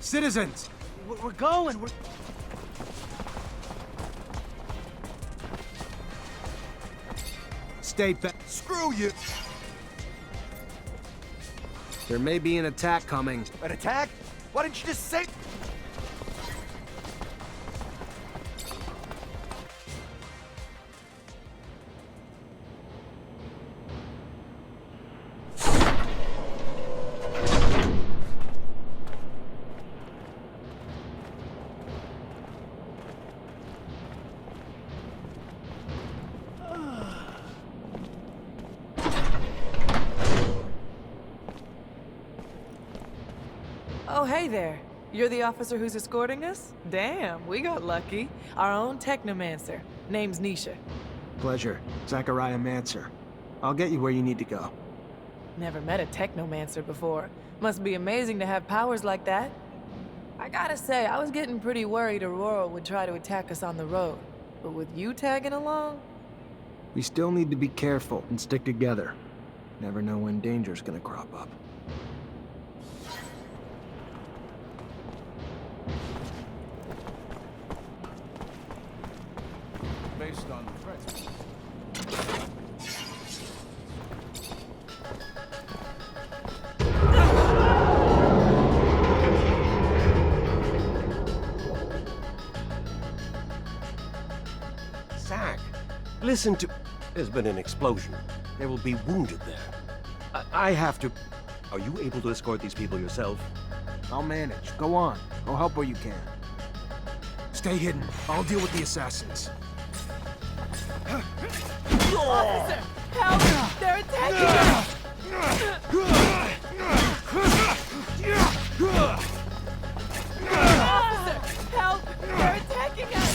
Citizens! We're going. Stay back. Screw you! There may be an attack coming. An attack? Why didn't you just say... Oh, hey there. You're the officer who's escorting us? Damn, we got lucky. Our own Technomancer. Name's Nisha. Pleasure. Zachariah Mancer. I'll get you where you need to go. Never met a Technomancer before. Must be amazing to have powers like that. I gotta say, I was getting pretty worried Aurora would try to attack us on the road. But with you tagging along? We still need to be careful and stick together. Never know when danger's gonna crop up. Based on threats. Zach, listen to... There's been an explosion. There will be wounded there. I have to... Are you able to escort these people yourself? I'll manage. Go on. I'll help where you can. Stay hidden. I'll deal with the assassins. Officer! Help! They're attacking us! Officer! Help! They're attacking us!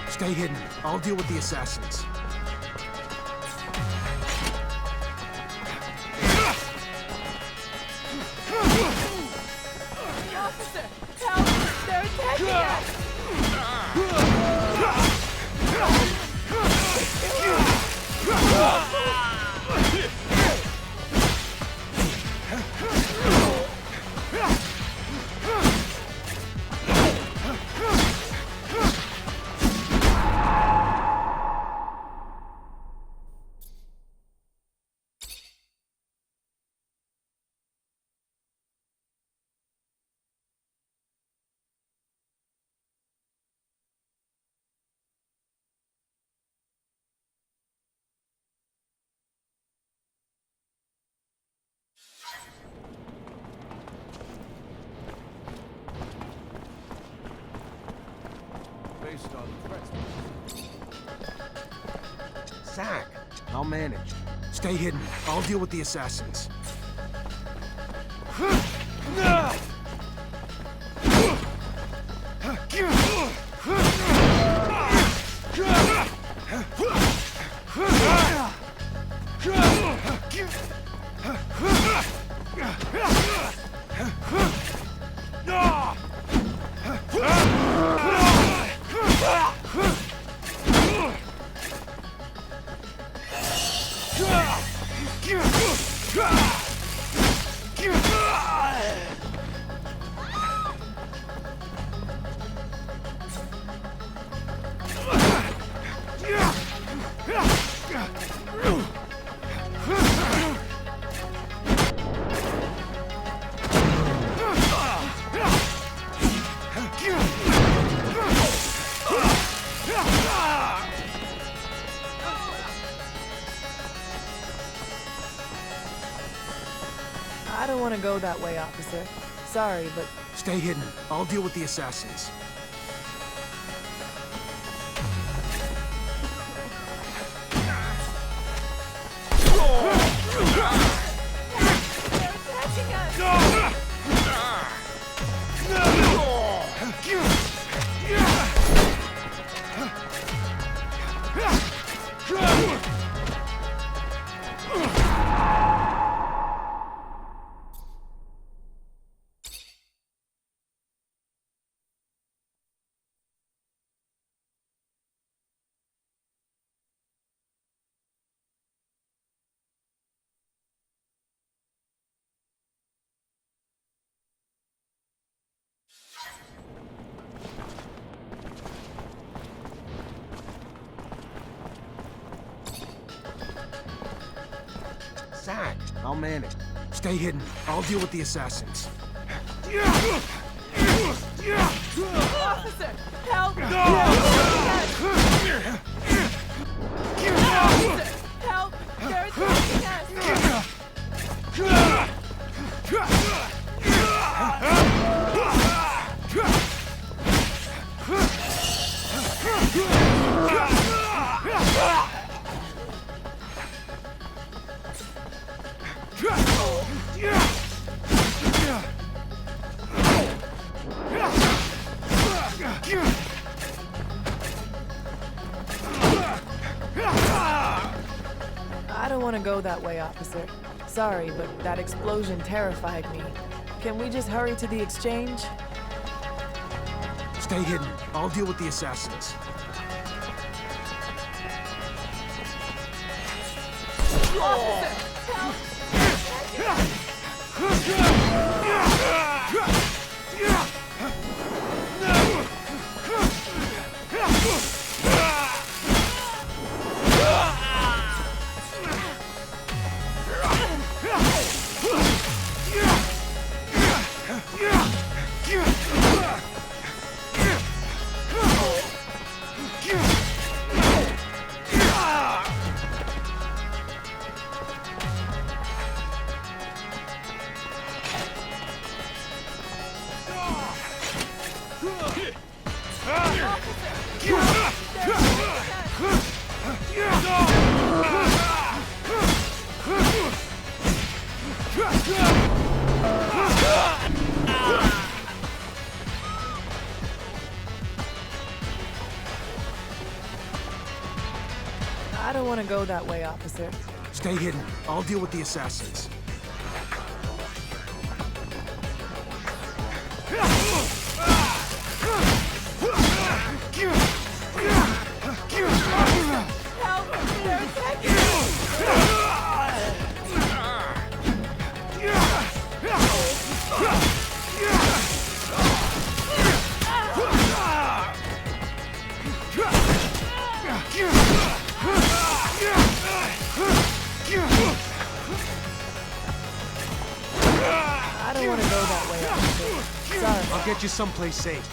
Stay hidden. I'll deal with the assassins. Officer! Help! They're attacking us! Based on threats. Zach! I'll manage. Stay hidden. I'll deal with the assassins. Ah! I don't want to go that way, officer. Sorry, but Stay hidden. I'll deal with the assassins. Zach! I'll man it. Stay hidden. I'll deal with the assassins. officer, help! Officer, help! They're attacking us! I don't want to go that way, officer. Sorry, but that explosion terrified me. Can we just hurry to the exchange? Stay hidden. I'll deal with the assassins. Officer, help! I don't want to go that way, officer. Stay hidden. I'll deal with the assassins. Help! They're attacking us! I don't want to go that way, officer. Sorry. I'll get you someplace safe.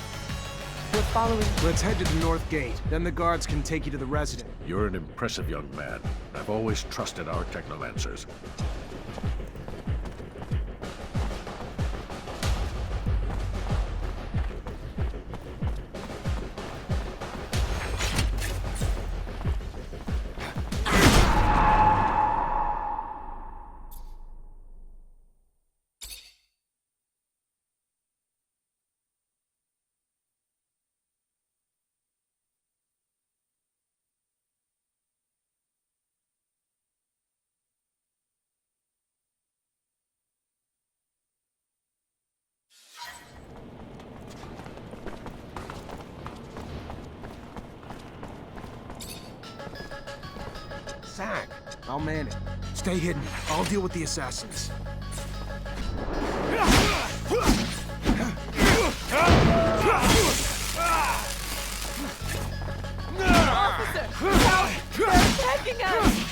We're following. Let's head to the north gate. Then the guards can take you to the resident. You're an impressive young man. I've always trusted our Technomancers. Zach! I'll man it. Stay hidden. I'll deal with the assassins. Officer, help! They're attacking us!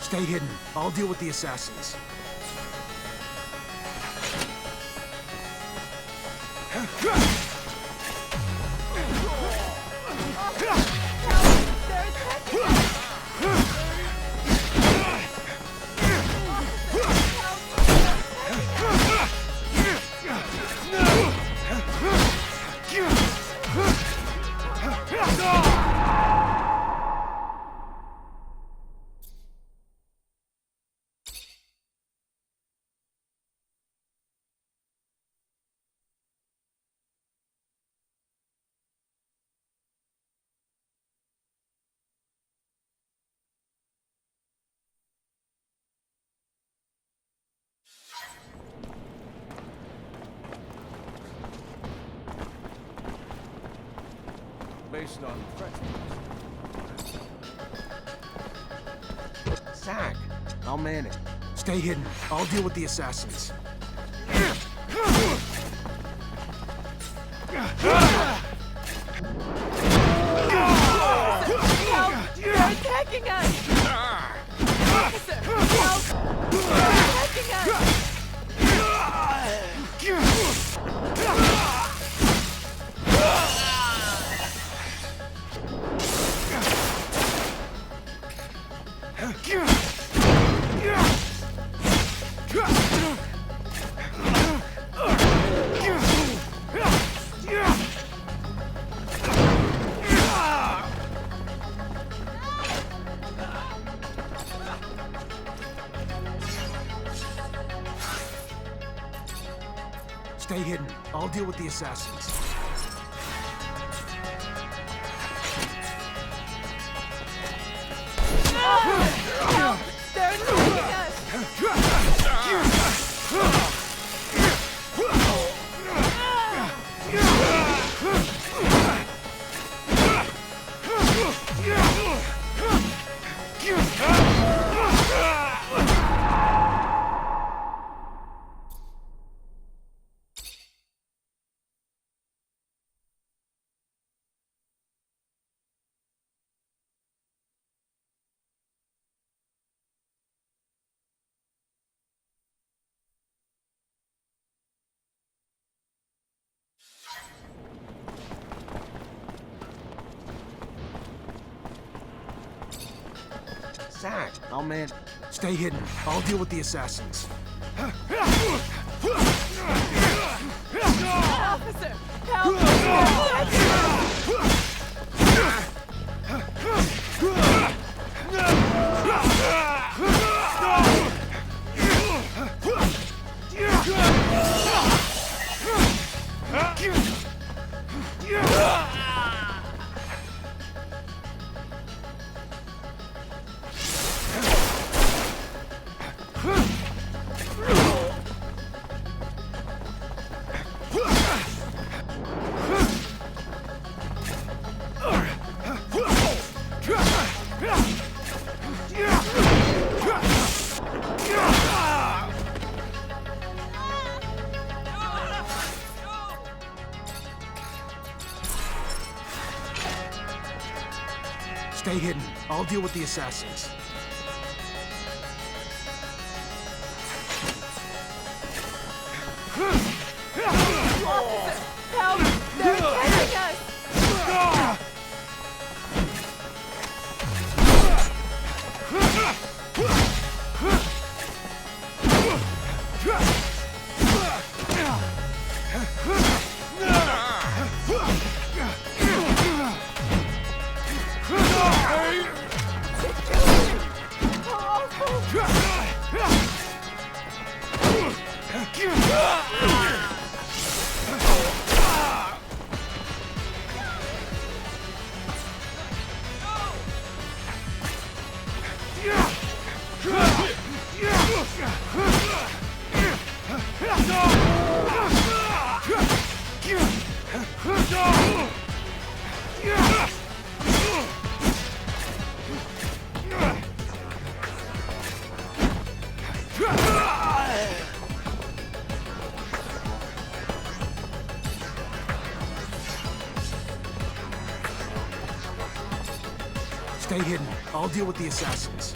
Stay hidden. I'll deal with the assassins. Based on threats. Zack! I'll man it. Stay hidden. I'll deal with the assassins. They're attacking us! Officer, help! They're attacking us! Stay hidden. I'll deal with the assassins. Help! They're attacking us! Zack! I'll man it. Stay hidden. I'll deal with the assassins. Officer, help! They're attacking us! Stay hidden. I'll deal with the assassins. Officer, help! They're attacking us! Stay hidden. I'll deal with the assassins.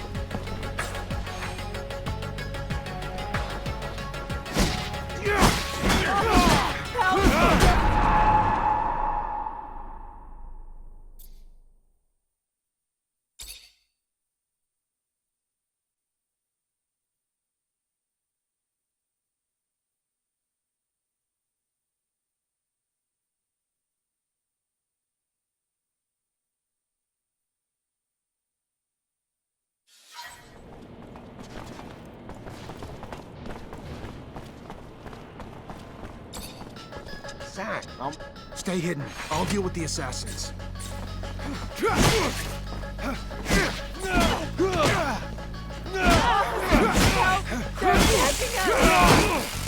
Zach, Stay hidden. I'll deal with the assassins. They're attacking us!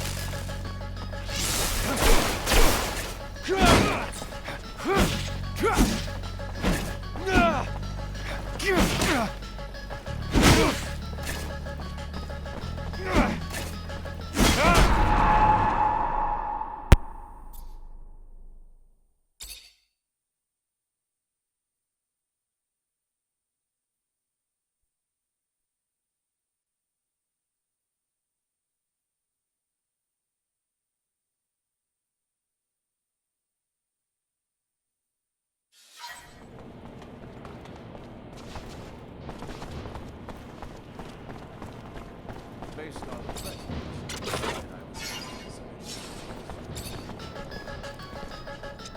Based on the threat.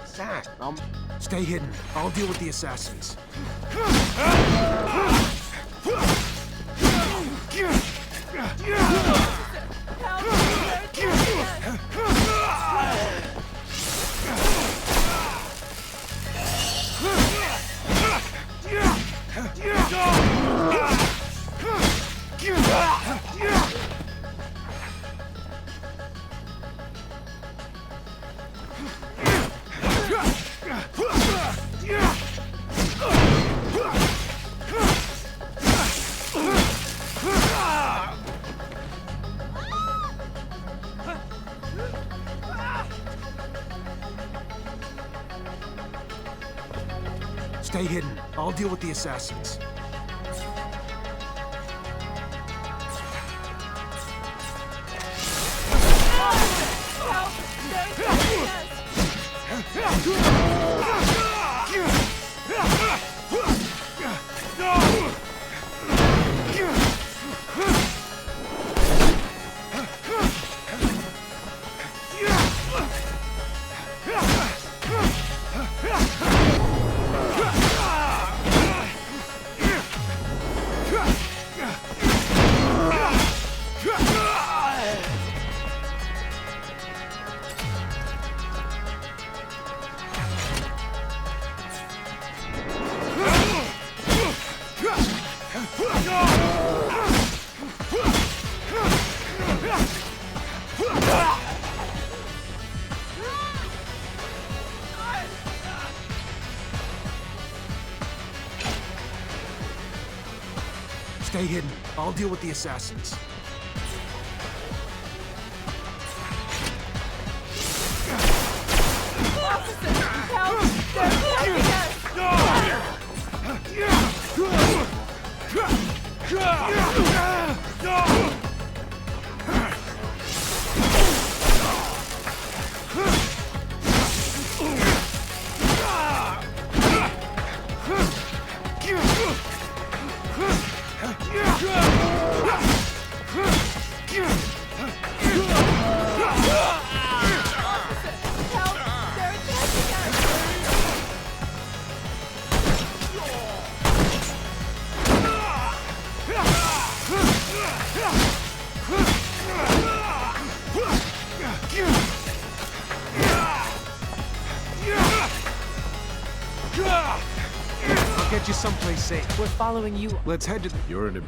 Zach, Stay hidden. I'll deal with the assassins. Stay hidden. I'll deal with the assassins. Stay hidden. I'll deal with the assassins. I'll get you someplace safe. We're following you. Let's head to... You're an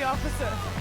officer.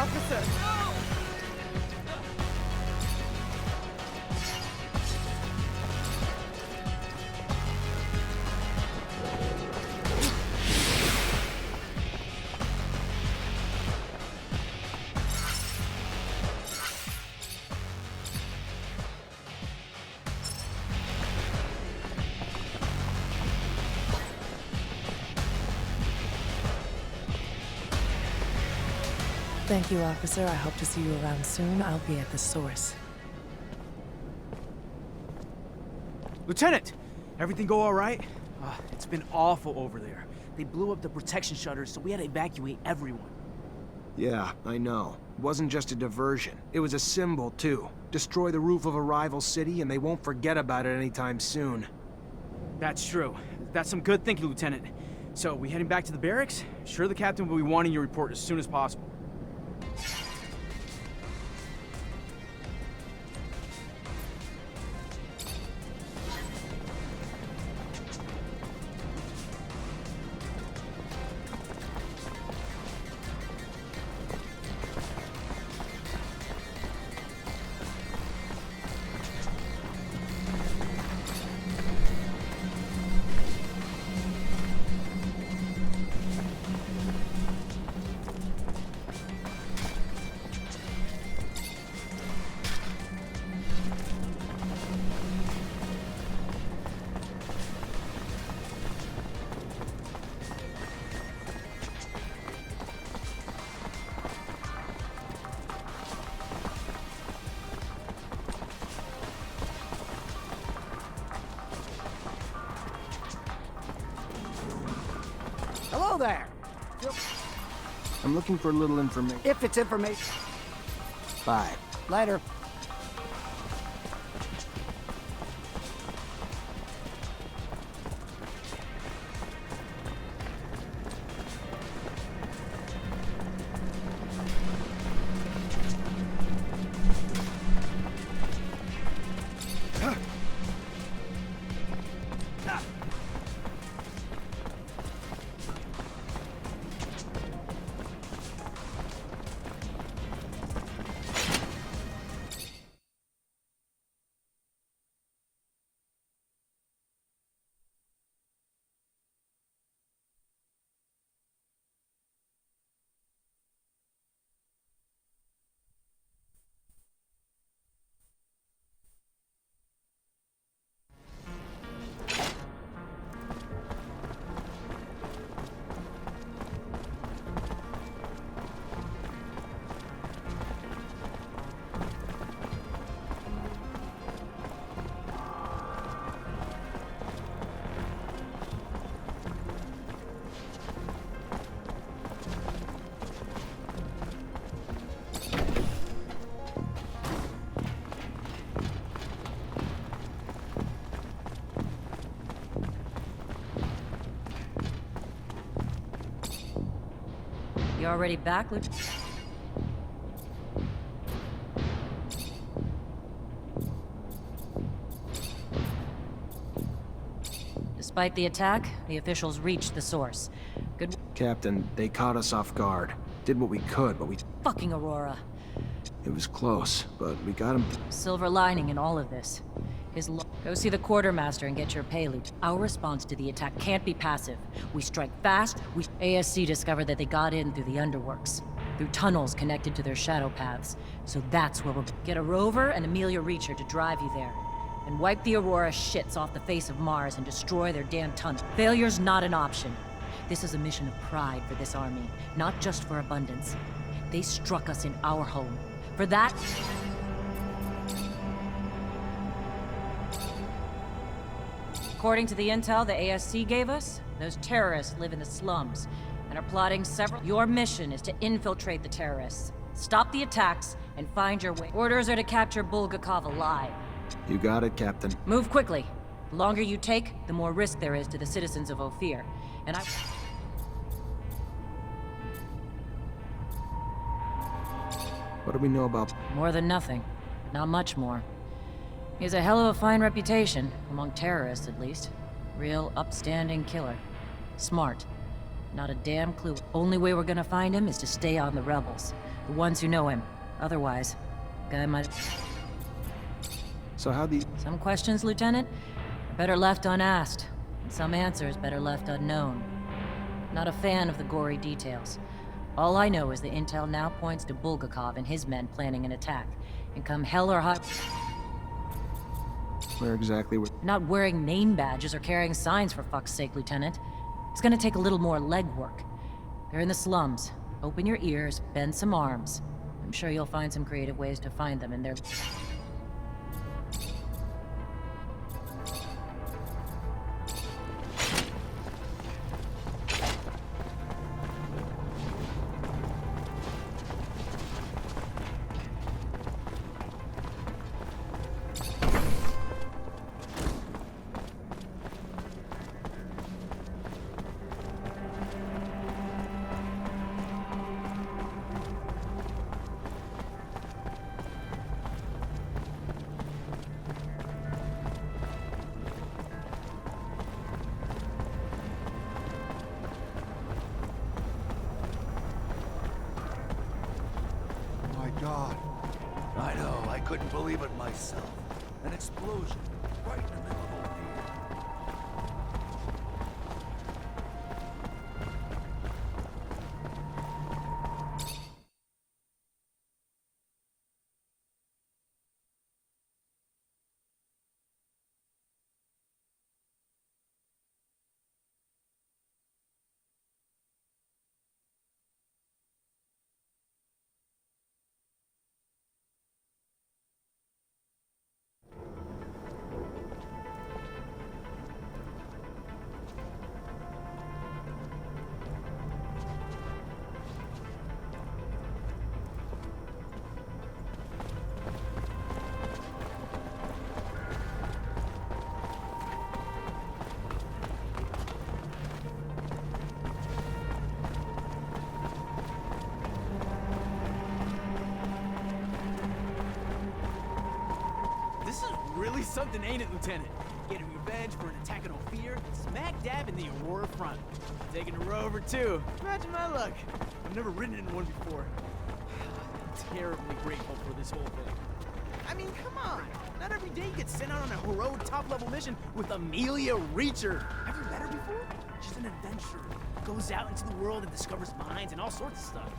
officer! Thank you, officer. I hope to see you around soon. I'll be at the source. Lieutenant! Everything go all right? It's been awful over there. They blew up the protection shutters, so we had to evacuate everyone. Yeah, I know. It wasn't just a diversion. It was a symbol, too. Destroy the roof of a rival city, and they won't forget about it anytime soon. That's true. That's some good thinking, Lieutenant. So, we heading back to the barracks? Sure the captain will be wanting your report as soon as possible. Hello there. I'm looking for a little information. If it's information. Bye. Later. You already back, Lieutenant? Despite the attack, the officials reached the source. Good Captain, they caught us off guard. Did what we could, but fucking Aurora. it was close, but we got him. Silver lining in all of this. Go see the quartermaster and get your pay, Lieutenant. Our response to the attack can't be passive. We strike fast. ASC discovered that they got in through the underworks, through tunnels connected to their shadow paths. So that's where we'll get a rover and Amelia Reacher to drive you there, and wipe the Aurora shits off the face of Mars and destroy their damn tunnel. Failure's not an option. This is a mission of pride for this army, not just for abundance. They struck us in our home. For that, according to the intel the ASC gave us, those terrorists live in the slums and are plotting several. Your mission is to infiltrate the terrorists, stop the attacks, and find your way. Orders are to capture Bulgakov alive. You got it, Captain. Move quickly. The longer you take, the more risk there is to the citizens of Ophir. And What do we know about... more than nothing. Not much more. He has a hell of a fine reputation, among terrorists at least. Real upstanding killer. Smart. Not a damn clue. Only way we're gonna find him is to stay on the rebels. The ones who know him. Otherwise, guy might... So how the... Some questions, Lieutenant, are better left unasked. And some answers better left unknown. Not a fan of the gory details. All I know is the intel now points to Bulgakov and his men planning an attack. And come hell or high... Where exactly were... Not wearing name badges or carrying signs, for fuck's sake, Lieutenant. It's gonna take a little more legwork. They're in the slums. Open your ears, bend some arms. I'm sure you'll find some creative ways to find them in their... God. I know, I couldn't believe it myself. An explosion right in the middle of O'Neill. This is really something, ain't it, Lieutenant? Getting revenge for an attack on Ophir, smack dab in the Aurora front. Taking a rover, too. Imagine my luck. I've never ridden in one before. I'm terribly grateful for this whole thing. I mean, come on. Not every day you get sent out on a heroic top-level mission with Amelia Reacher. Have you met her before? She's an adventurer. Goes out into the world and discovers mines and all sorts of stuff.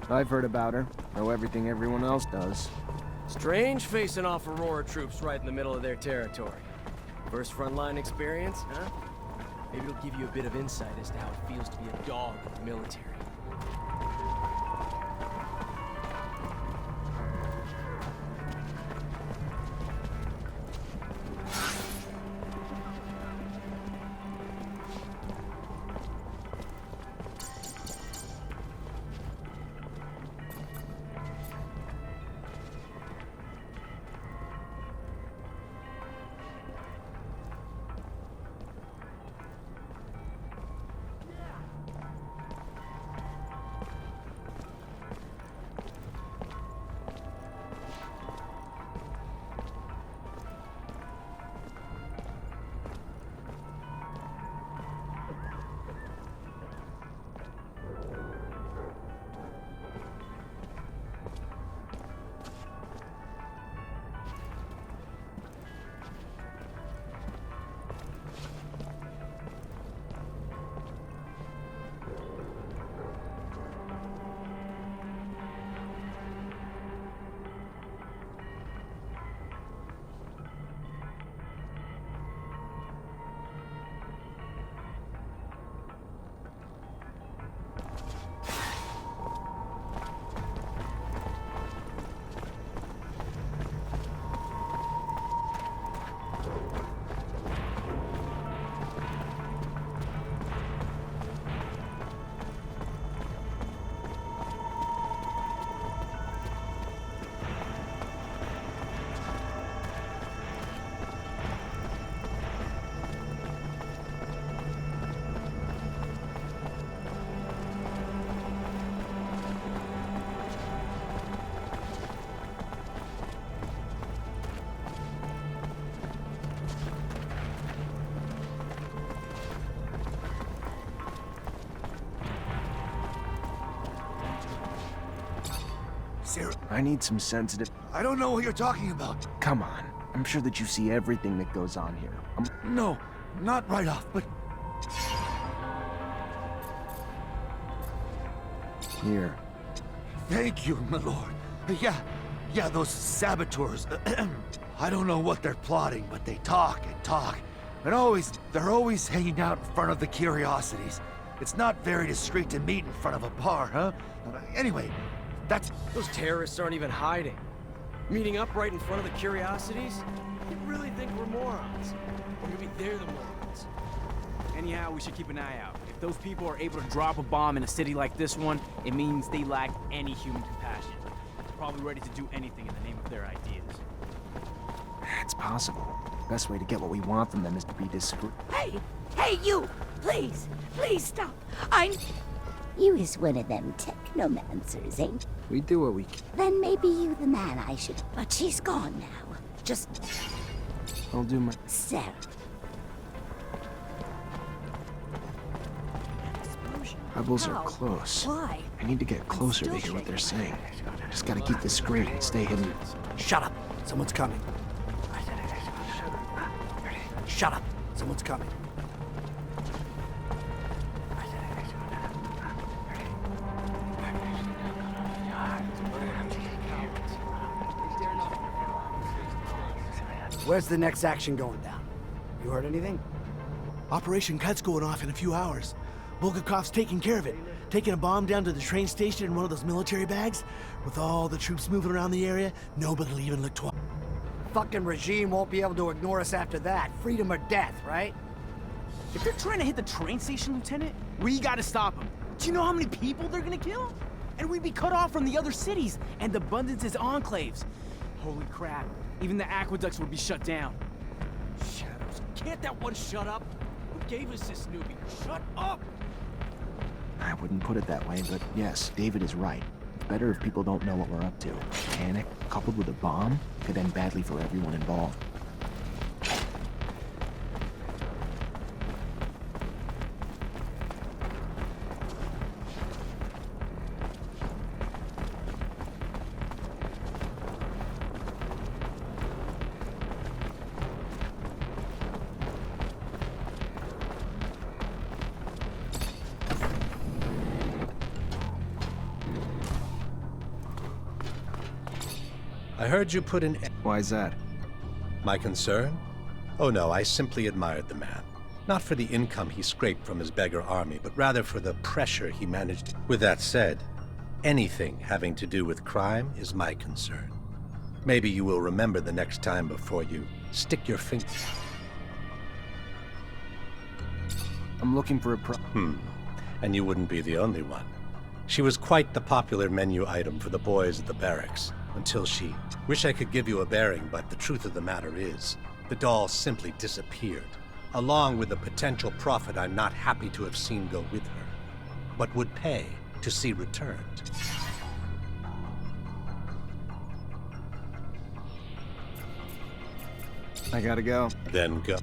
I've heard about her. Know everything everyone else does. Strange facing off Aurora troops right in the middle of their territory. First frontline experience, huh? Maybe it'll give you a bit of insight as to how it feels to be a dog in the military. Sarah, I need some sensitive... I don't know what you're talking about. Come on. I'm sure that you see everything that goes on here. No, not right off, but Here. thank you, my lord. Yeah, those saboteurs. I don't know what they're plotting, but they talk and talk. And they're always hanging out in front of the curiosities. It's not very discreet to meet in front of a bar, huh? Anyway, Those terrorists aren't even hiding. Meeting up right in front of the curiosities? You really think we're morons? Or maybe they're the morons? Anyhow, we should keep an eye out. If those people are able to drop a bomb in a city like this one, it means they lack any human compassion. They're probably ready to do anything in the name of their ideas. It's possible. Best way to get what we want from them is to be discreet. Hey, you! Please stop. You is one of them Technomancers, ain't? We do what we can. Then maybe you the man I should... But she's gone now. Just... I'll do my... Sarah. Rebels are close. Why? I need to get closer to hear what they're saying. Just gotta keep this straight and stay hidden. Shut up. Someone's coming. Shut up. Someone's coming. Where's the next action going down? You heard anything? Operation Cut's going off in a few hours. Bulgakov's taking care of it. Taking a bomb down to the train station in one of those military bags. With all the troops moving around the area, nobody'll even look twice. Fucking regime won't be able to ignore us after that. Freedom or death, right? If they're trying to hit the train station, Lieutenant, we gotta stop them. Do you know how many people they're gonna kill? And we'd be cut off from the other cities and Abundance's enclaves. Holy crap, even the aqueducts would be shut down. Shadows, can't that one shut up? Who gave us this newbie? Shut up! I wouldn't put it that way, but yes, David is right. It's better if people don't know what we're up to. Panic, coupled with a bomb, could end badly for everyone involved. I heard you put an... Why's that? My concern? Oh no, I simply admired the man. Not for the income he scraped from his beggar army, but rather for the pressure he managed. With that said, anything having to do with crime is my concern. Maybe you will remember the next time before you stick your finger... I'm looking for a And you wouldn't be the only one. She was quite the popular menu item for the boys at the barracks, until she... Wish I could give you a bearing, but the truth of the matter is, the doll simply disappeared, along with the potential profit I'm not happy to have seen go with her, but would pay to see returned. I gotta go. Then go.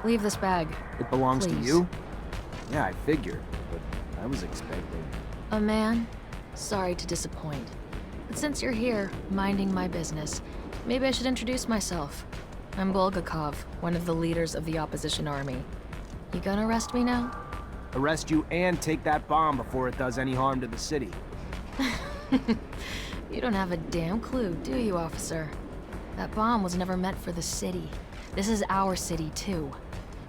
Leave this bag. It belongs to Please. you? Yeah, I figured, but I was expecting... A man? Sorry to disappoint. But since you're here, minding my business, maybe I should introduce myself. I'm Bulgakov, one of the leaders of the opposition army. You gonna arrest me now? Arrest you and take that bomb before it does any harm to the city. You don't have a damn clue, do you, officer? That bomb was never meant for the city. This is our city, too.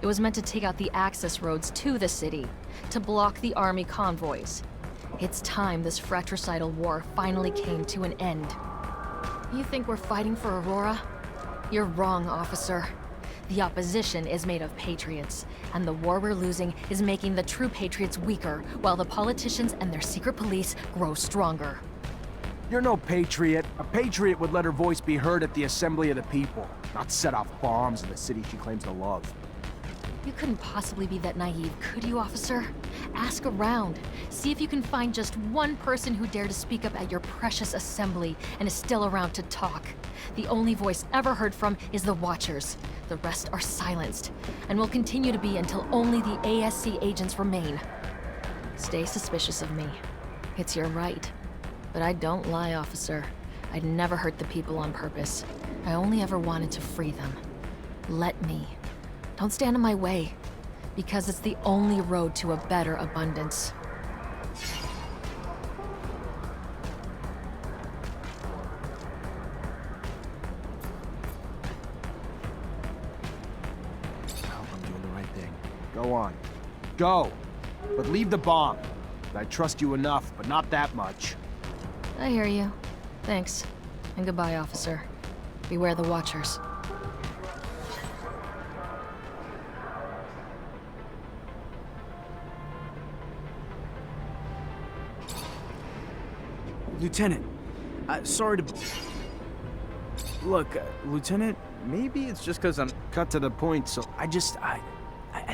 It was meant to take out the access roads to the city, to block the army convoys. It's time this fratricidal war finally came to an end. You think we're fighting for Aurora? You're wrong, officer. The opposition is made of patriots, and the war we're losing is making the true patriots weaker, while the politicians and their secret police grow stronger. You're no patriot. A patriot would let her voice be heard at the assembly of the people, not set off bombs in the city she claims to love. You couldn't possibly be that naive, could you, officer? Ask around. See if you can find just one person who dared to speak up at your precious assembly and is still around to talk. The only voice ever heard from is the Watchers. The rest are silenced, and will continue to be until only the ASC agents remain. Stay suspicious of me. It's your right. But I don't lie, officer. I'd never hurt the people on purpose. I only ever wanted to free them. Let me. Don't stand in my way, because it's the only road to a better abundance. Well, Go on. Go! But leave the bomb. I trust you enough, but not that much. I hear you. Thanks. And goodbye, officer. Beware the Watchers. Lieutenant, sorry to... Look, Lieutenant, maybe it's just because I'm... Cut to the point, so... I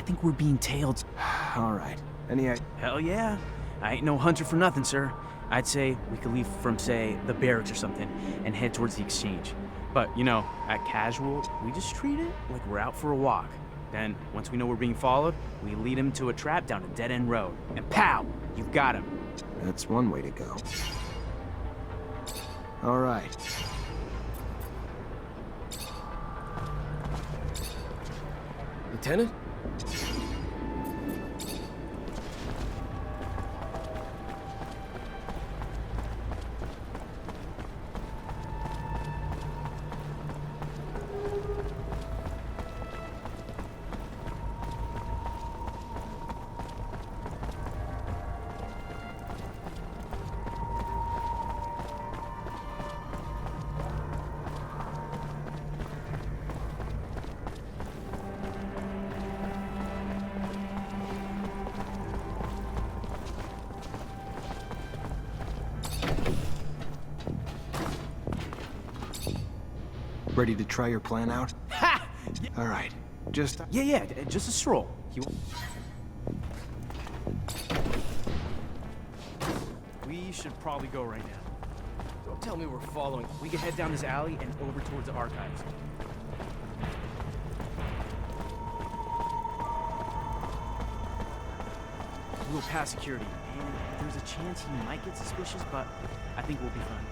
think we're being tailed. All right. Any... Hell yeah. I ain't no hunter for nothing, sir. I'd say we could leave from, say, the barracks or something and head towards the exchange. But, you know, at Casual, we just treat it like we're out for a walk. Then, once we know we're being followed, we lead him to a trap down a dead-end road. And pow! You've got him. That's one way to go. All right. Lieutenant? Ready to try your plan out? Ha! All right. Just... Yeah, just a stroll. We should probably go right now. Don't tell me we're following. We can head down this alley and over towards the archives. We'll pass security, and there's a chance he might get suspicious, but I think we'll be fine.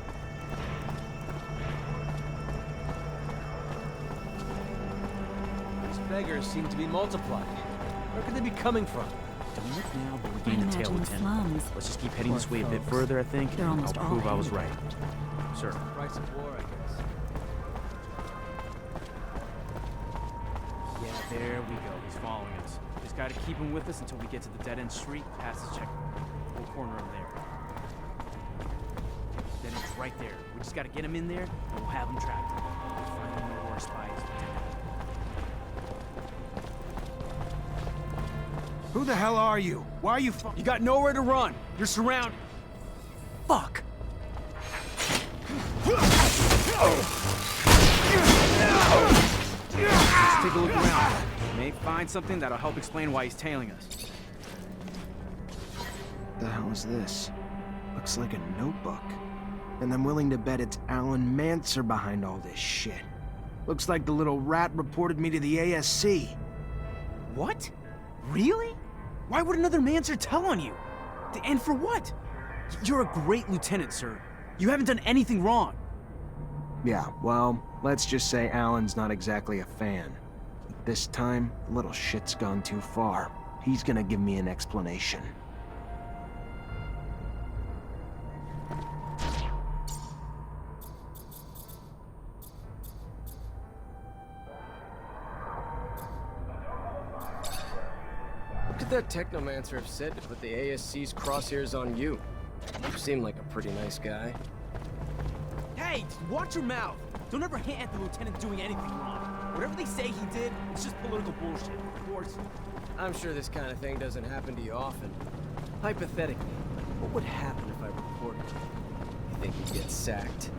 These beggars seem to be multiplying. Where could they be coming from? Don't look now, but we're getting the tail, Lieutenant. Let's just keep heading this way a bit further, I think, and I'll prove I was right. Sir. Price of war, I guess. Yeah, there we go. He's following us. Just gotta keep him with us until we get to the dead-end street, past this check. Little corner over there. Dead end's right there. We just gotta get him in there, and we'll have him trapped. We'll find him where our spy is, Lieutenant. Who the hell are you? Why are you You got nowhere to run. You're surrounded. Fuck. Let's take a look around. May find something that'll help explain why he's tailing us. The hell is this? Looks like a notebook. And I'm willing to bet it's Alan Mancer behind all this shit. Looks like the little rat reported me to the ASC. What? Really? Why would another Mancer tell on you? And for what? You're a great lieutenant, sir. You haven't done anything wrong. Yeah, well, let's just say Alan's not exactly a fan. This time, the little shit's gone too far. He's gonna give me an explanation. What could that Technomancer have said to put the ASC's crosshairs on you? You seem like a pretty nice guy. Hey, watch your mouth. Don't ever hint at the lieutenant doing anything wrong. Whatever they say he did, it's just political bullshit, of course. I'm sure this kind of thing doesn't happen to you often. Hypothetically, what would happen if I reported you? You think you'd get sacked?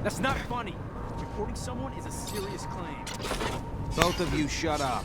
That's not funny. Reporting someone is a serious claim. Both of you shut up.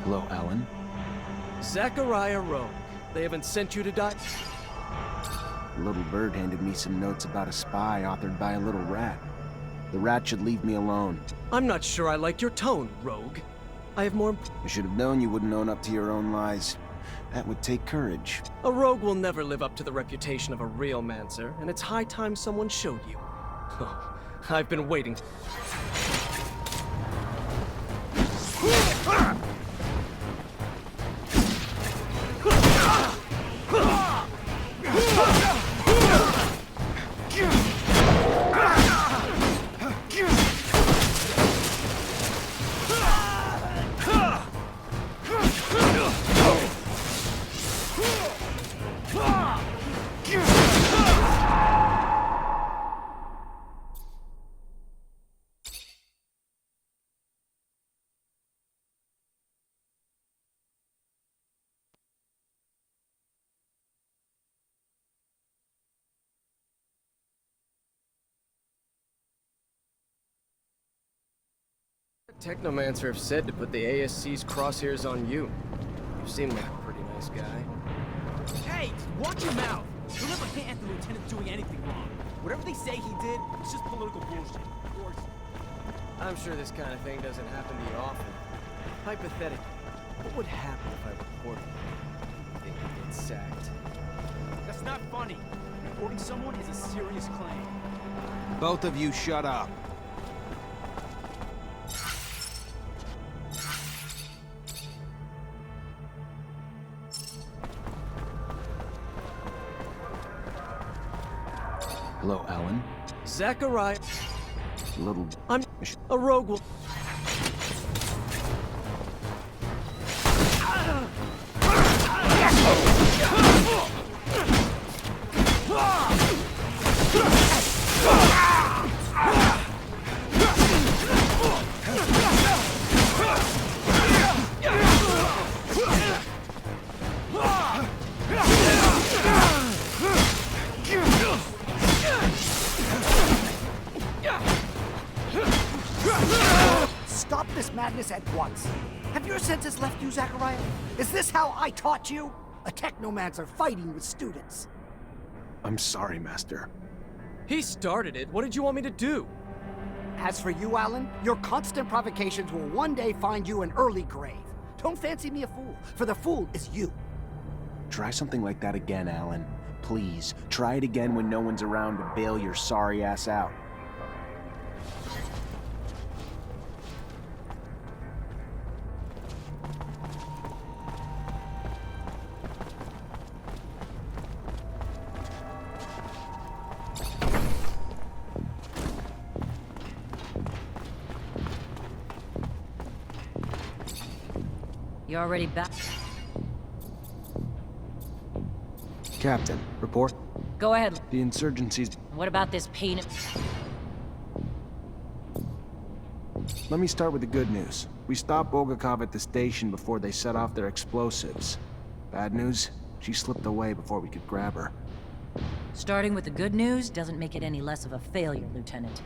Hello, Alan. Zachariah Rogue. They haven't sent you to die? The little bird handed me some notes about a spy authored by a little rat. The rat should leave me alone. I'm not sure I like your tone, Rogue. I have more... I should have known you wouldn't own up to your own lies. That would take courage. A rogue will never live up to the reputation of a real Mancer, and it's high time someone showed you. Oh, I've been waiting. Technomancer have said to put the ASC's crosshairs on you. You seem like a pretty nice guy. Hey, watch your mouth! You'll never hint the lieutenant doing anything wrong. Whatever they say he did, it's just political bullshit. Of course. I'm sure this kind of thing doesn't happen to you often. Hypothetically, what would happen if I reported you? You think you'd get sacked? That's not funny. Reporting someone is a serious claim. Both of you shut up. Hello, Alan. Zachariah. Little... I'm a rogue will... Stop this madness at once. Have your senses left you, Zachariah? Is this how I taught you? A Technomancer fighting with students. I'm sorry, Master. He started it. What did you want me to do? As for you, Alan, your constant provocations will one day find you an early grave. Don't fancy me a fool, for the fool is you. Try something like that again, Alan. Please, try it again when no one's around to bail your sorry ass out. You already back? Captain, report. Go ahead. The insurgency's... What about this pain? Let me start with the good news. We stopped Bulgakov at the station before they set off their explosives. Bad news? She slipped away before we could grab her. Starting with the good news doesn't make it any less of a failure, Lieutenant.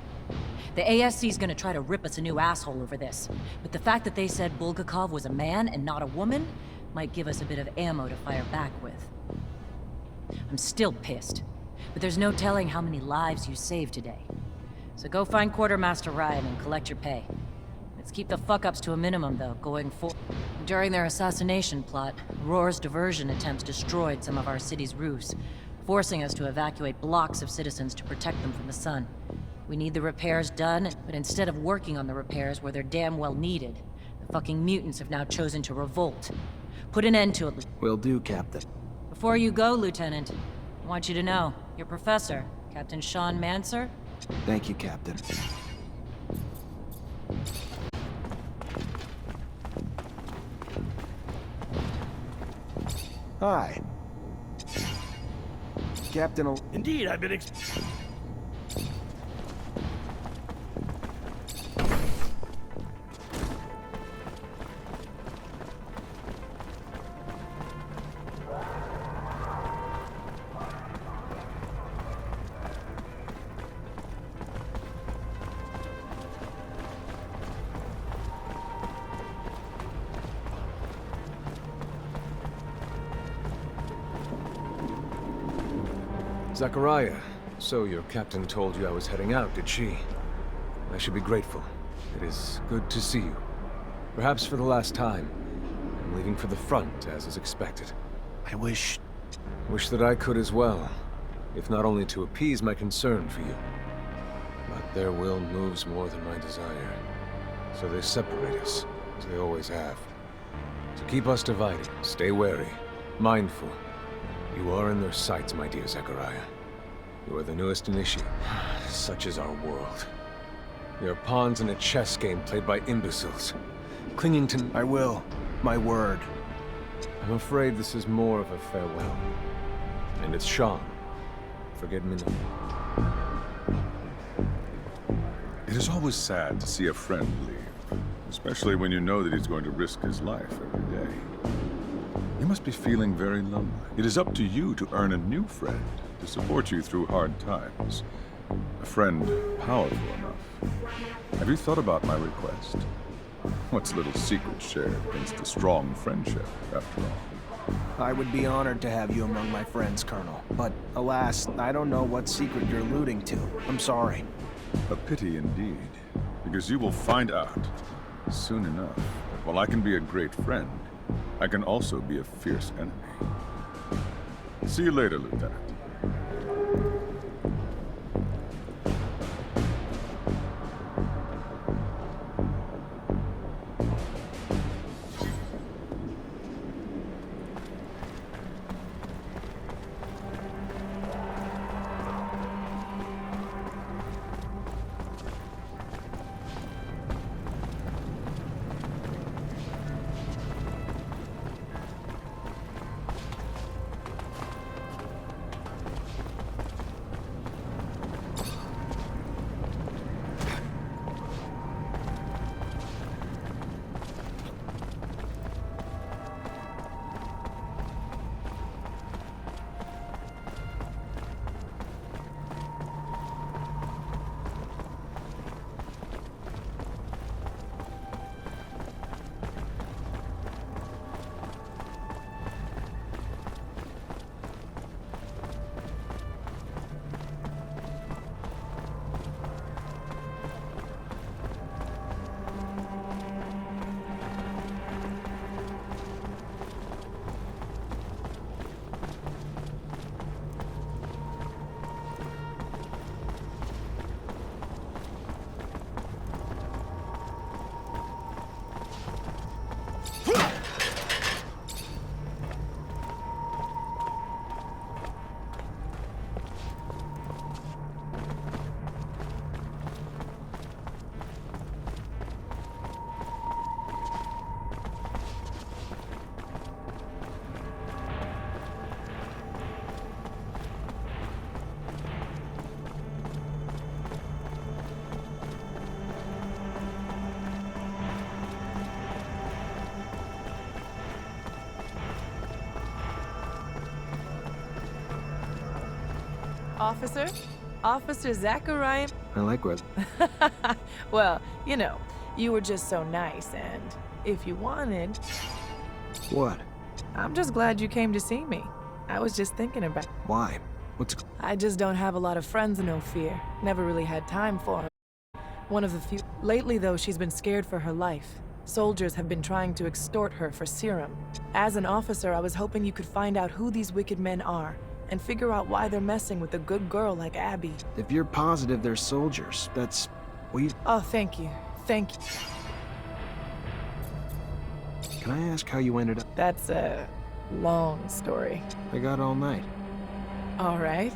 The ASC's gonna try to rip us a new asshole over this, but the fact that they said Bulgakov was a man and not a woman might give us a bit of ammo to fire back with. I'm still pissed, but there's no telling how many lives you saved today. So go find Quartermaster Ryan and collect your pay. Let's keep the fuck-ups to a minimum, though, going forward. During their assassination plot, Roar's diversion attempts destroyed some of our city's roofs, forcing us to evacuate blocks of citizens to protect them from the sun. We need the repairs done, but instead of working on the repairs where they're damn well needed, the fucking mutants have now chosen to revolt. Put an end to it. Will do, Captain. Before you go, Lieutenant, I want you to know, your professor, Captain Sean Mancer. Thank you, Captain. Hi. Captain... Indeed, I've been Zachariah, so your captain told you I was heading out, did she? I should be grateful. It is good to see you. Perhaps for the last time. I'm leaving for the front, as is expected. I wish Wish that I could as well, if not only to appease my concern for you. But their will moves more than my desire, so they separate us, as they always have. To keep us divided, stay wary, mindful. You are in their sights, my dear Zachariah. You are the newest initiate. Such is our world. We are pawns in a chess game played by imbeciles, clinging to... I will. My word. I'm afraid this is more of a farewell. And it's Sean. Forgive me not. It is always sad to see a friend leave, especially when you know that he's going to risk his life every day. You must be feeling very lonely. It is up to you to earn a new friend to support you through hard times. A friend powerful enough. Have you thought about my request? What's little secret shared against a strong friendship, after all? I would be honored to have you among my friends, Colonel. But alas, I don't know what secret you're alluding to. I'm sorry. A pity indeed, because you will find out soon enough that while I can be a great friend, I can also be a fierce enemy. See you later, Lieutenant. Officer? Officer Zachariah? I like where... Well, you know, you were just so nice, and if you wanted... What? I'm just glad you came to see me. I was just thinking about... Why? What's... I just don't have a lot of friends in Ophir. Never really had time for her. One of the few... Lately, though, she's been scared for her life. Soldiers have been trying to extort her for serum. As an officer, I was hoping you could find out who these wicked men are, and figure out why they're messing with a good girl like Abby. If you're positive they're soldiers, that's... Well, you... Oh, thank you. Thank you. Can I ask how you ended up... That's a long story. I got all night. All right.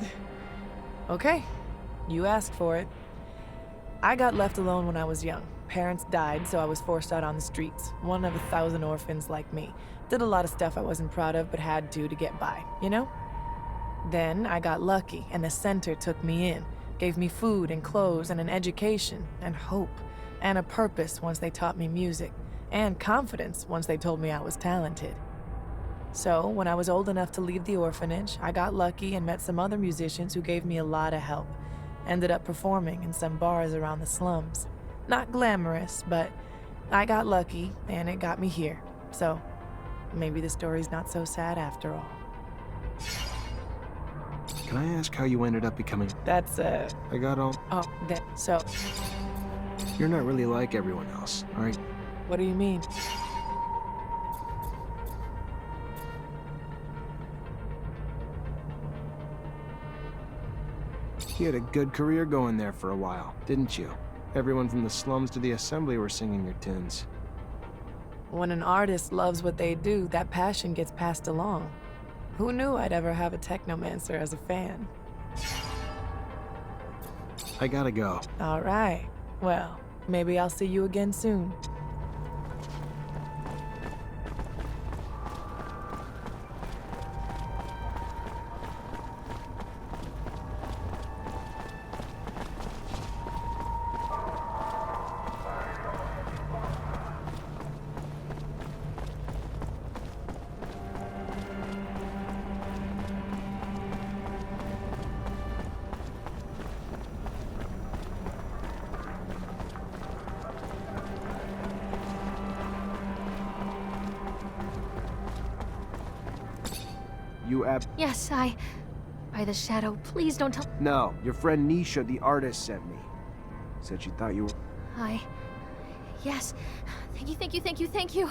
Okay. You asked for it. I got left alone when I was young. Parents died, so I was forced out on the streets. One of 1,000 orphans like me. Did a lot of stuff I wasn't proud of, but had to get by, you know? Then I got lucky, and the center took me in. Gave me food and clothes and an education and hope and a purpose once they taught me music, and confidence once they told me I was talented. So, when I was old enough to leave the orphanage, I got lucky and met some other musicians who gave me a lot of help. Ended up performing in some bars around the slums. Not glamorous, but I got lucky, and it got me here. So, maybe the story's not so sad after all. Can I ask how you ended up becoming... That's, I got all... Oh, that... So... You're not really like everyone else, alright? What do you mean? You had a good career going there for a while, didn't you? Everyone from the slums to the assembly were singing your tunes. When an artist loves what they do, that passion gets passed along. Who knew I'd ever have a Technomancer as a fan? I gotta go. All right. Well, maybe I'll see you again soon. You Yes, by the shadow, please don't tell- No, your friend Nisha, the artist, sent me. Said she thought you were... Yes. Thank you.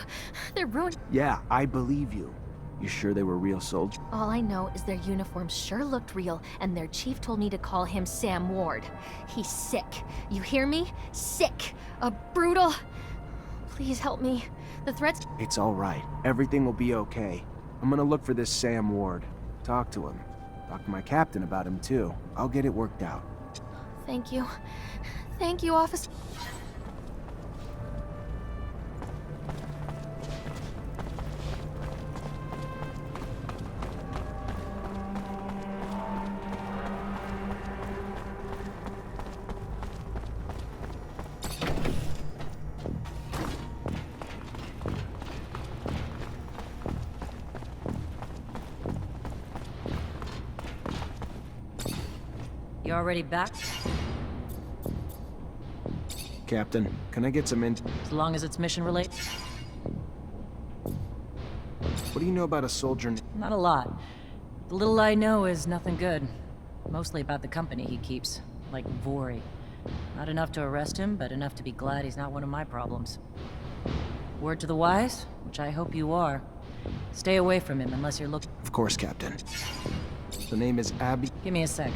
They're ruined. Yeah, I believe you. You sure they were real soldiers? All I know is their uniforms sure looked real, and their chief told me to call him Sam Ward. He's sick. You hear me? Sick. A brutal... Please help me. The threats... It's all right. Everything will be okay. I'm gonna look for this Sam Ward. Talk to him. Talk to my captain about him, too. I'll get it worked out. Thank you. Thank you, officer. You already back? Captain, can I get some in... As long as it's mission related? What do you know about a soldier... Not a lot. The little I know is nothing good. Mostly about the company he keeps. Like Vori. Not enough to arrest him, but enough to be glad he's not one of my problems. Word to the wise, which I hope you are. Stay away from him unless you're looking... Of course, Captain. The name is Abby... Give me a sec.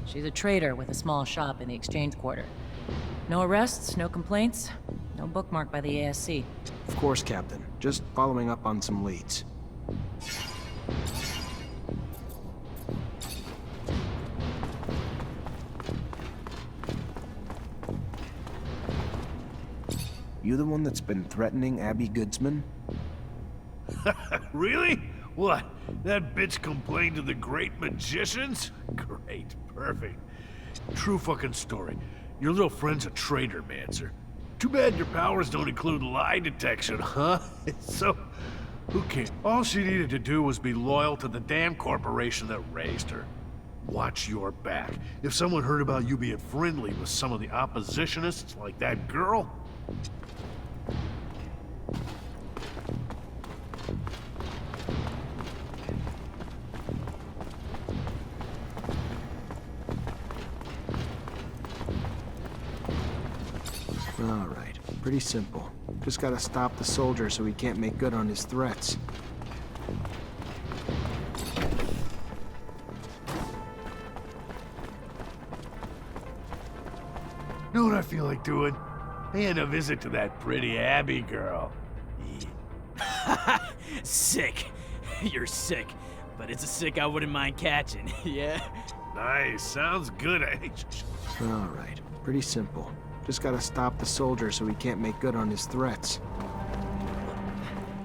She's a trader with a small shop in the exchange quarter. No arrests, no complaints, no bookmark by the ASC. Of course, Captain. Just following up on some leads. You the one that's been threatening Abby Goodsman? Really? What? That bitch complained to the great magicians? Great. Perfect. True fucking story. Your little friend's a traitor, Mancer. Too bad your powers don't include lie detection, huh? So, who cares? All she needed to do was be loyal to the damn corporation that raised her. Watch your back. If someone heard about you being friendly with some of the oppositionists, like that girl... All right. Pretty simple. Just gotta stop the soldier so he can't make good on his threats. Know what I feel like doing? Paying a visit to that pretty Abby girl. Sick. You're sick. But it's a sick I wouldn't mind catching, yeah? Nice. Sounds good, eh? All right. Pretty simple. Just gotta stop the soldier so he can't make good on his threats.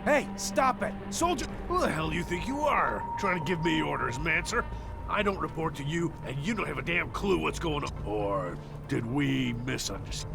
Hey, stop it! Soldier! Who the hell do you think you are? Trying to give me orders, Mancer? I don't report to you, and you don't have a damn clue what's going on. Or did we misunderstand?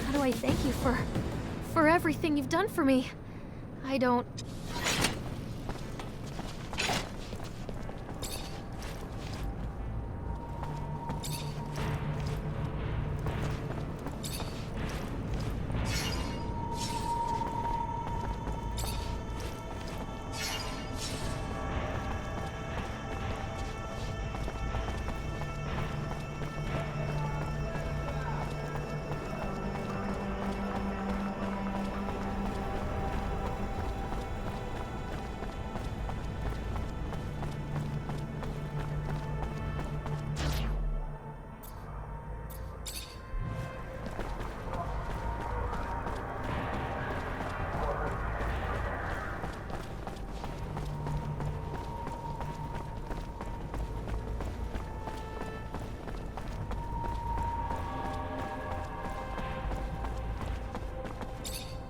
How do I thank you for everything you've done for me? I don't...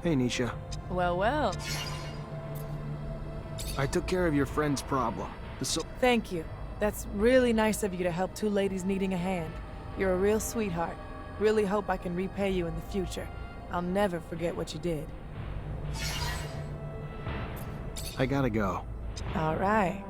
Hey, Nisha. Well, well. I took care of your friend's problem. Thank you. That's really nice of you to help two ladies needing a hand. You're a real sweetheart. Really hope I can repay you in the future. I'll never forget what you did. I gotta go. All right.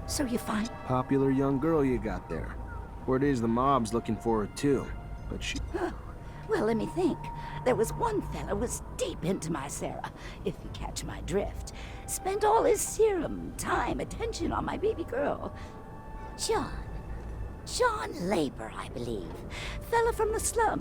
So you find... Popular young girl you got there. Word is the mob's looking for her too, but she... Oh, well, let me think. There was one fella was deep into my Sarah, if you catch my drift. Spent all his serum, time, attention on my baby girl. John Labor, I believe. Fella from the slum.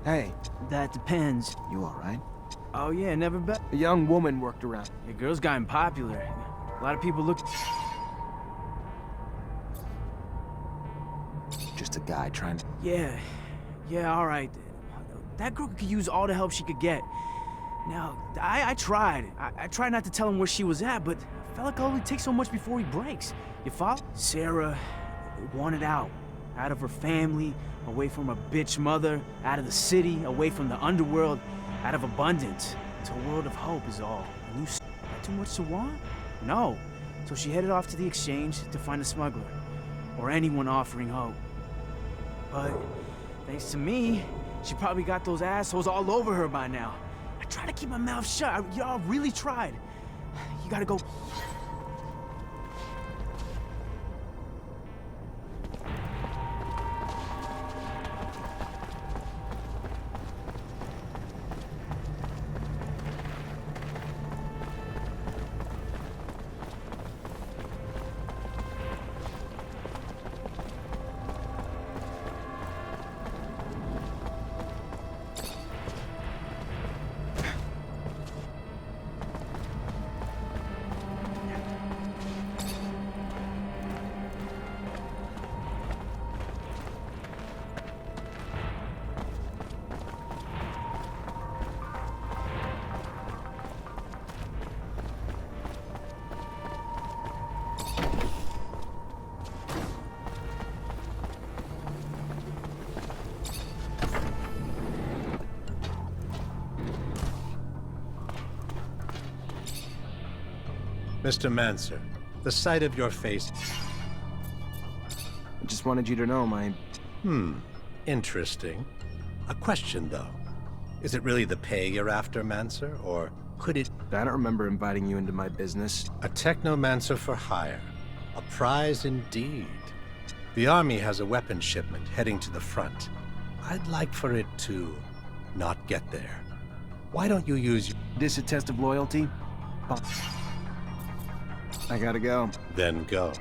Hey, That depends. you alright? Oh yeah, never bet. A young woman worked around. Your girl's gotten popular. A lot of people look... Just a guy trying to... Yeah, all right. That girl could use all the help she could get. Now, I tried. I tried not to tell him where she was at, but I felt like it only takes so much before he breaks. You follow? Sarah wanted out of her family, away from her bitch mother, out of the city, away from the underworld, out of abundance, to a world of hope is all. And you not too much to want? No. So she headed off to the exchange to find a smuggler, or anyone offering hope. But thanks to me, she probably got those assholes all over her by now. I tried to keep my mouth shut. Y'all really tried. You gotta go. Mr. Mancer, the sight of your face... I just wanted you to know my... Interesting. A question, though. Is it really the pay you're after, Mancer, or could it... I don't remember inviting you into my business. A Technomancer for hire. A prize indeed. The Army has a weapons shipment heading to the front. I'd like for it to not get there. Why don't you use your... This a test of loyalty? Oh. I gotta go. Then go.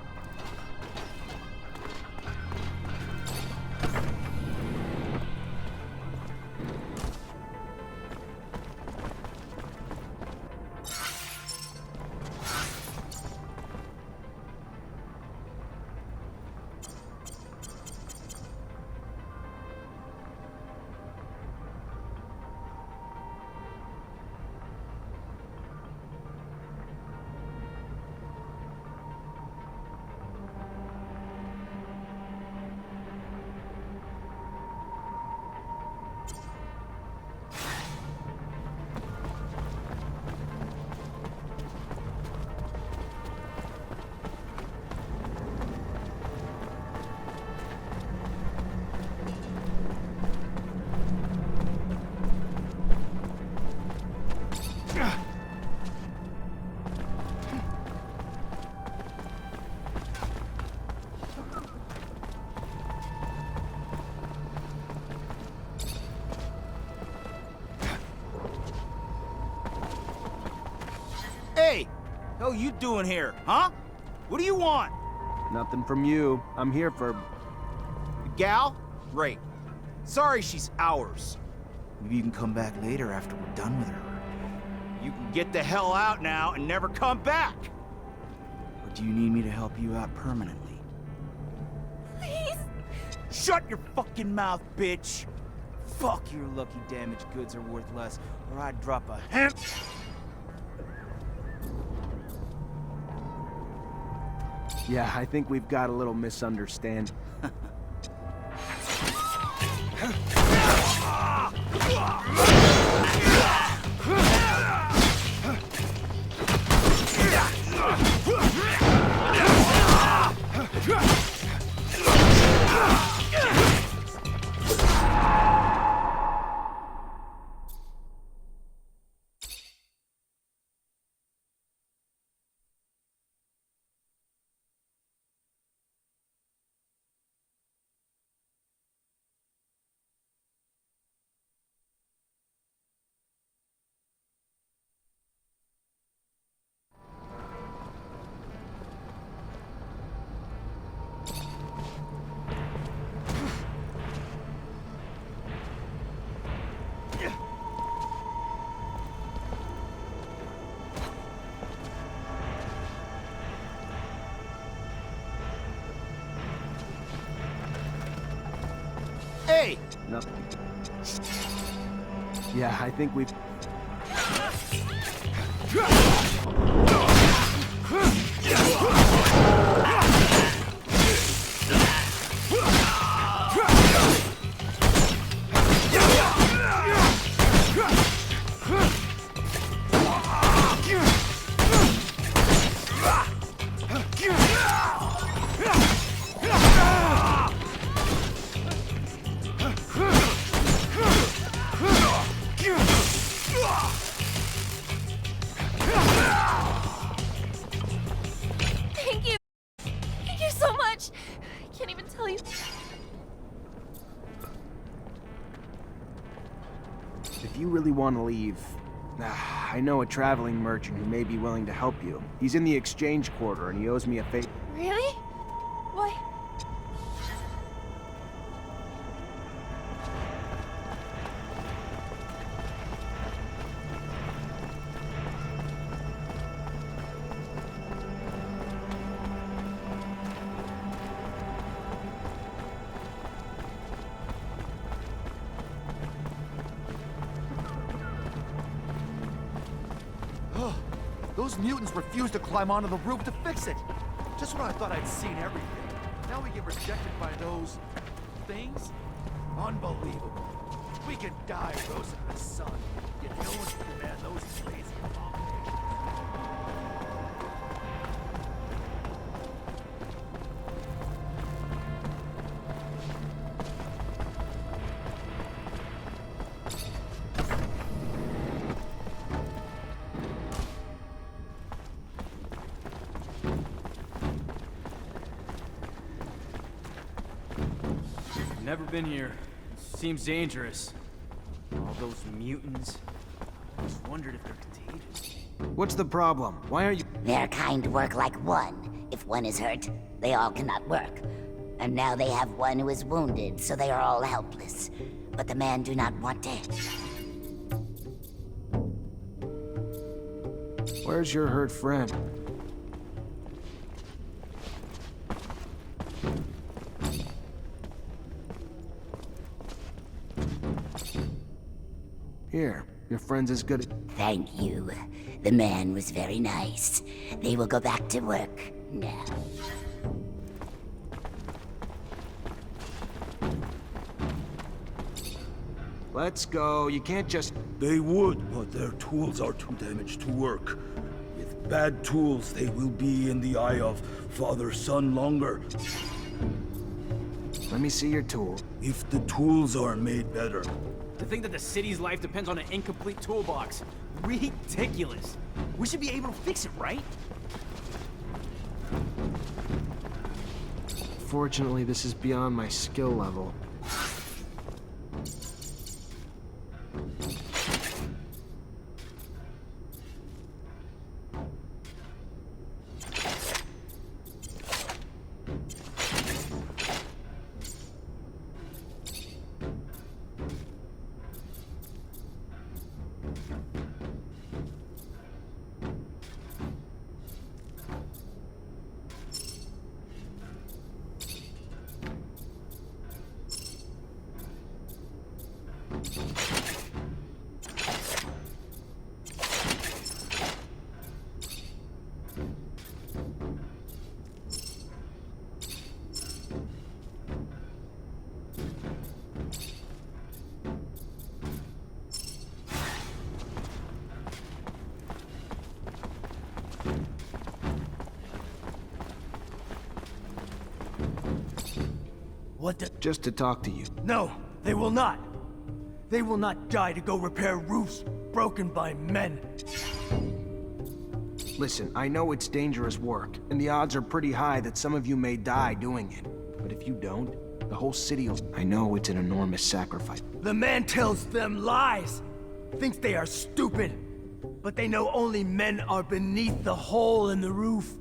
Hey! What you doing here, huh? What do you want? Nothing from you. I'm here for... The gal? Great. Sorry she's ours. Maybe you can come back later after we're done with her. You can get the hell out now and never come back! Or do you need me to help you out permanently? Please! Shut your fucking mouth, bitch! Fuck, your lucky damaged goods are worth less, or I'd drop a hemp... Yeah, I think we've got a little misunderstanding. Hey! Nothing. Yeah, I think we've... Thank you! Thank you so much! I can't even tell you. If you really want to leave, I know a traveling merchant who may be willing to help you. He's in the exchange quarter and he owes me a favor. Really? Why? Those mutants refused to climb onto the roof to fix it. Just when I thought I'd seen everything. Now we get rejected by those... things? Unbelievable. We can die roasting in the sun, yet no one can command those crazy abominations. Never been here. Seems dangerous. All those mutants. I just wondered if they're contagious. What's the problem? Why aren't you... Their kind work like one. If one is hurt, they all cannot work. And now they have one who is wounded, so they are all helpless. But the men do not want it. Where's your hurt friend? Here, your friend's as good as... Thank you. The man was very nice. They will go back to work now. Let's go. You can't just... They would, but their tools are too damaged to work. With bad tools, they will be in the eye of father-son longer. Let me see your tool. If the tools are made better. To think that the city's life depends on an incomplete toolbox. Ridiculous. We should be able to fix it, right? Fortunately, this is beyond my skill level. What the? Just to talk to you. No, they will not. They will not die to go repair roofs broken by men. Listen, I know it's dangerous work, and the odds are pretty high that some of you may die doing it. But if you don't, the whole city will... I know it's an enormous sacrifice. The man tells them lies. Thinks they are stupid. But they know only men are beneath the hole in the roof.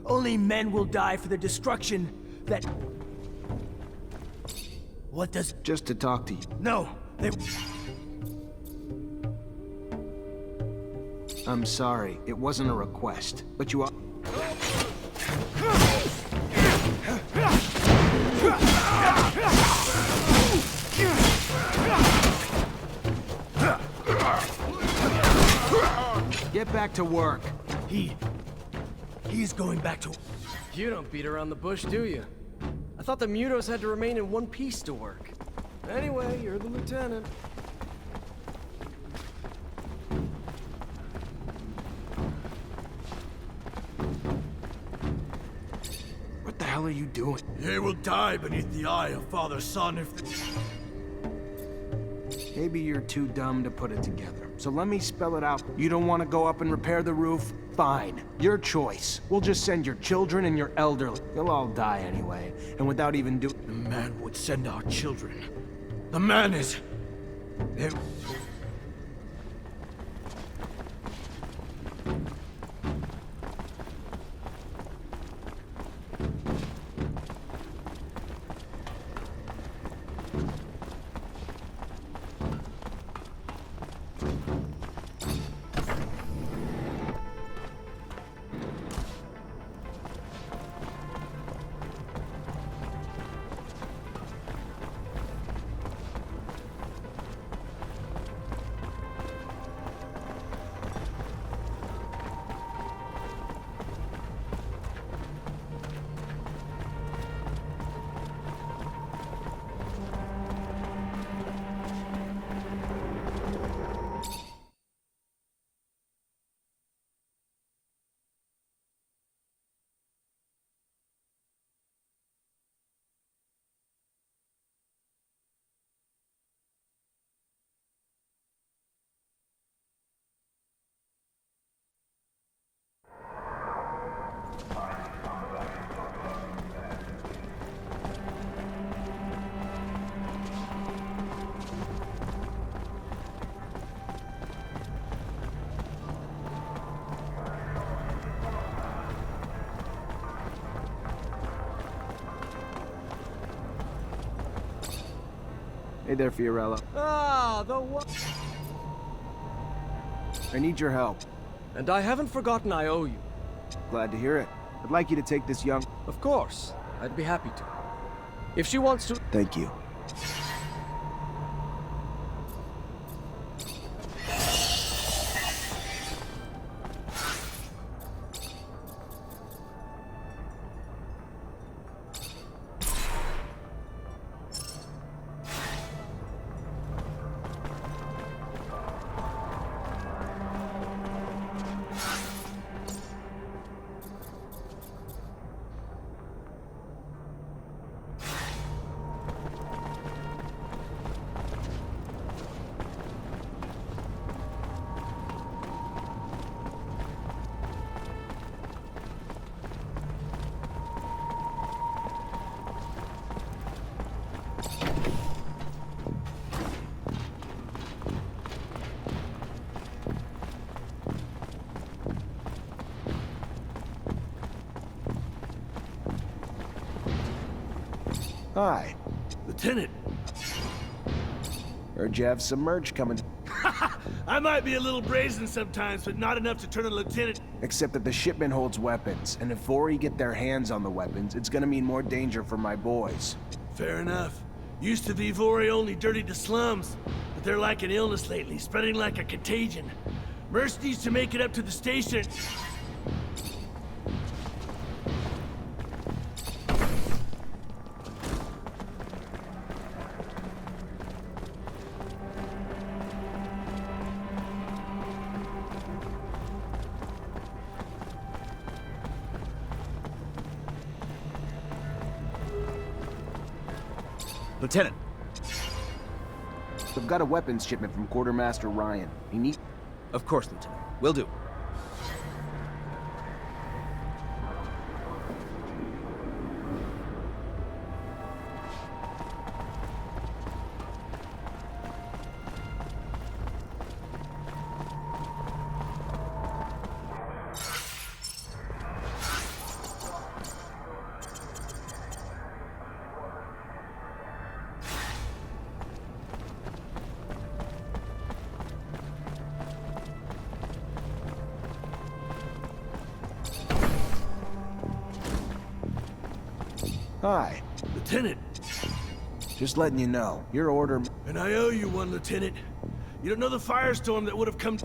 Only men will die for the destruction that... What does... Just to talk to you. No, they... I'm sorry, it wasn't a request, but you are... Get back to work. He's going back to... You don't beat around the bush, do you? I thought the Mutos had to remain in one piece to work. Anyway, you're the lieutenant. What the hell are you doing? They will die beneath the eye of father-son if... Maybe you're too dumb to put it together. So let me spell it out. You don't want to go up and repair the roof? Fine. Your choice. We'll just send your children and your elderly. You'll all die anyway. And without even doing... The man would send our children. The man is... Hey there, Fiorello. Ah, the one. I need your help. And I haven't forgotten I owe you. Glad to hear it. I'd like you to take this young... Of course. I'd be happy to. If she wants to... Thank you. Hi. Lieutenant! Heard you have some merch coming. I might be a little brazen sometimes, but not enough to turn a lieutenant. Except that the shipment holds weapons, and if Vori get their hands on the weapons, it's gonna mean more danger for my boys. Fair enough. Used to be Vori only dirtied the slums, but they're like an illness lately, spreading like a contagion. Merce needs to make it up to the station. Lieutenant. I've got a weapons shipment from Quartermaster Ryan. He needs... Of course, Lieutenant. Will do. Hi. Lieutenant! Just letting you know, your order... And I owe you one, Lieutenant. You don't know the firestorm that would have come...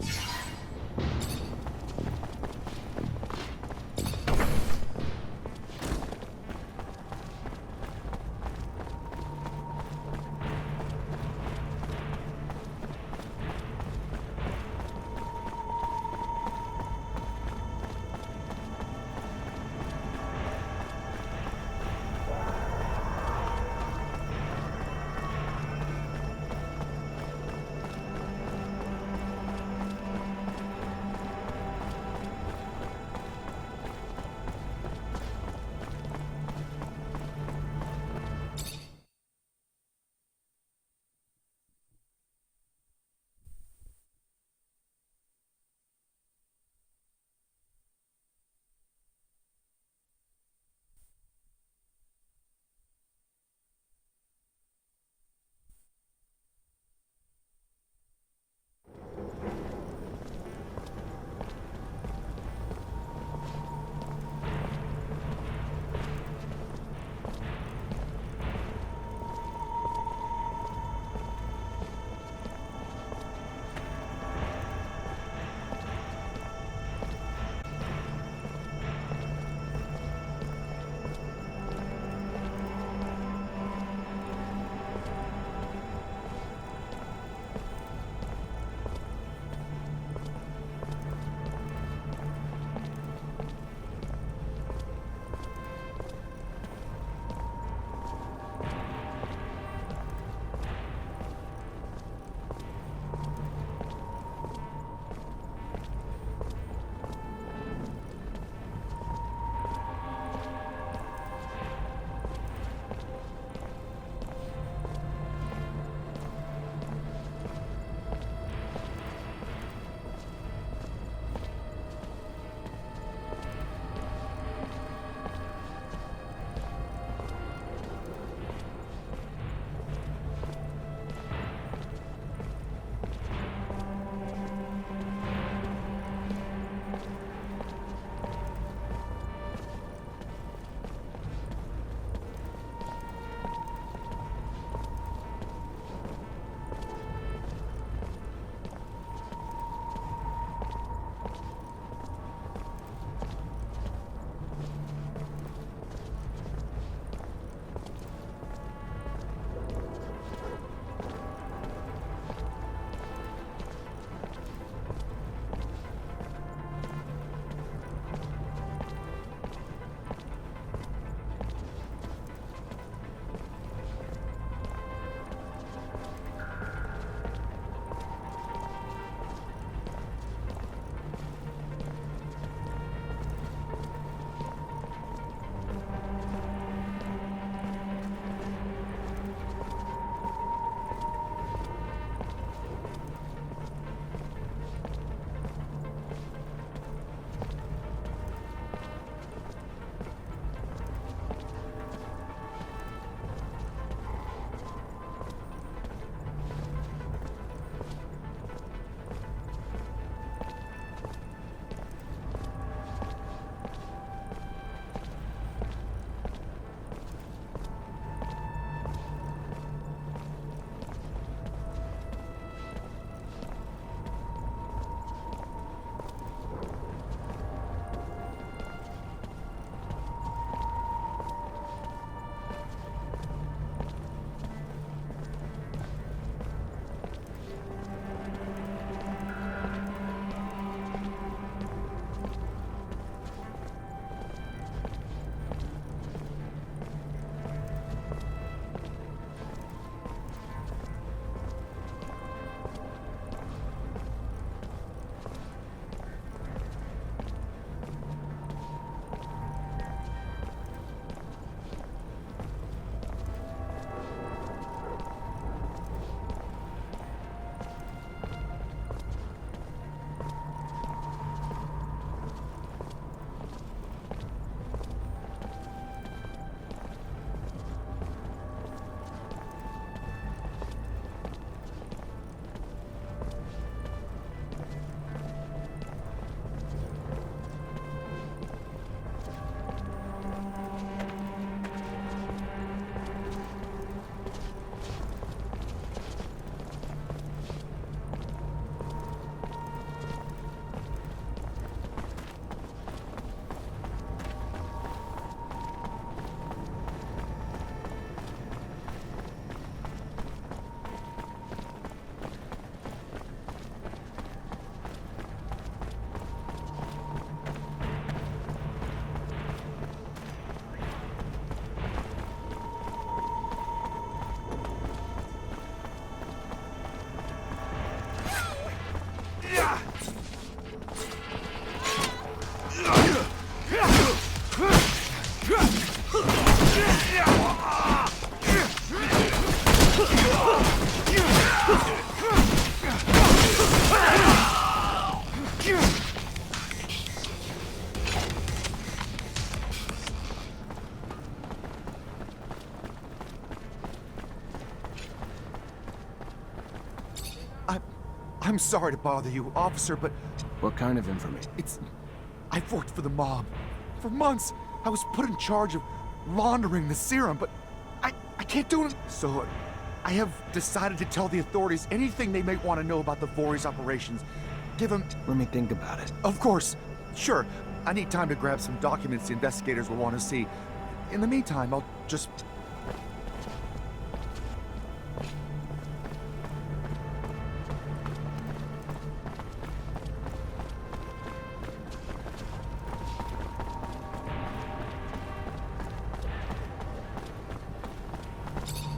I'm sorry to bother you, officer, but What kind of information? I've worked for the mob. For months, I was put in charge of laundering the serum, but I can't do it. So I have decided to tell the authorities anything they may want to know about the Voorhees operations. Give them... Let me think about it. Of course. Sure. I need time to grab some documents the investigators will want to see. In the meantime, I'll just...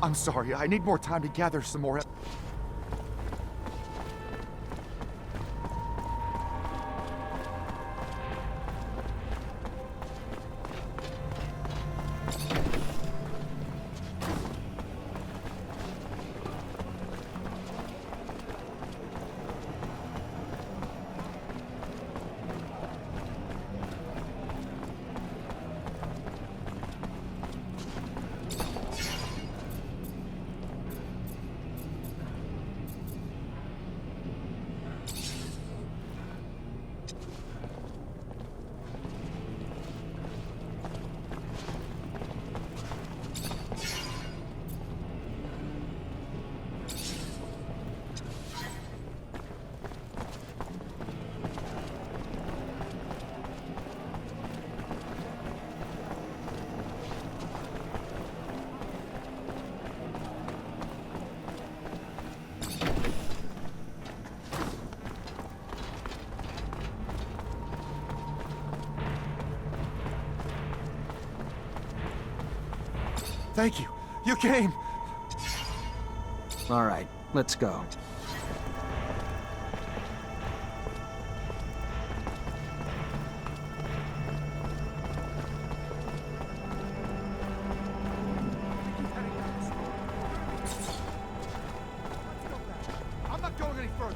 I'm sorry, I need more time to gather some more... Thank you. You came. All right, let's go. I'm not going any further.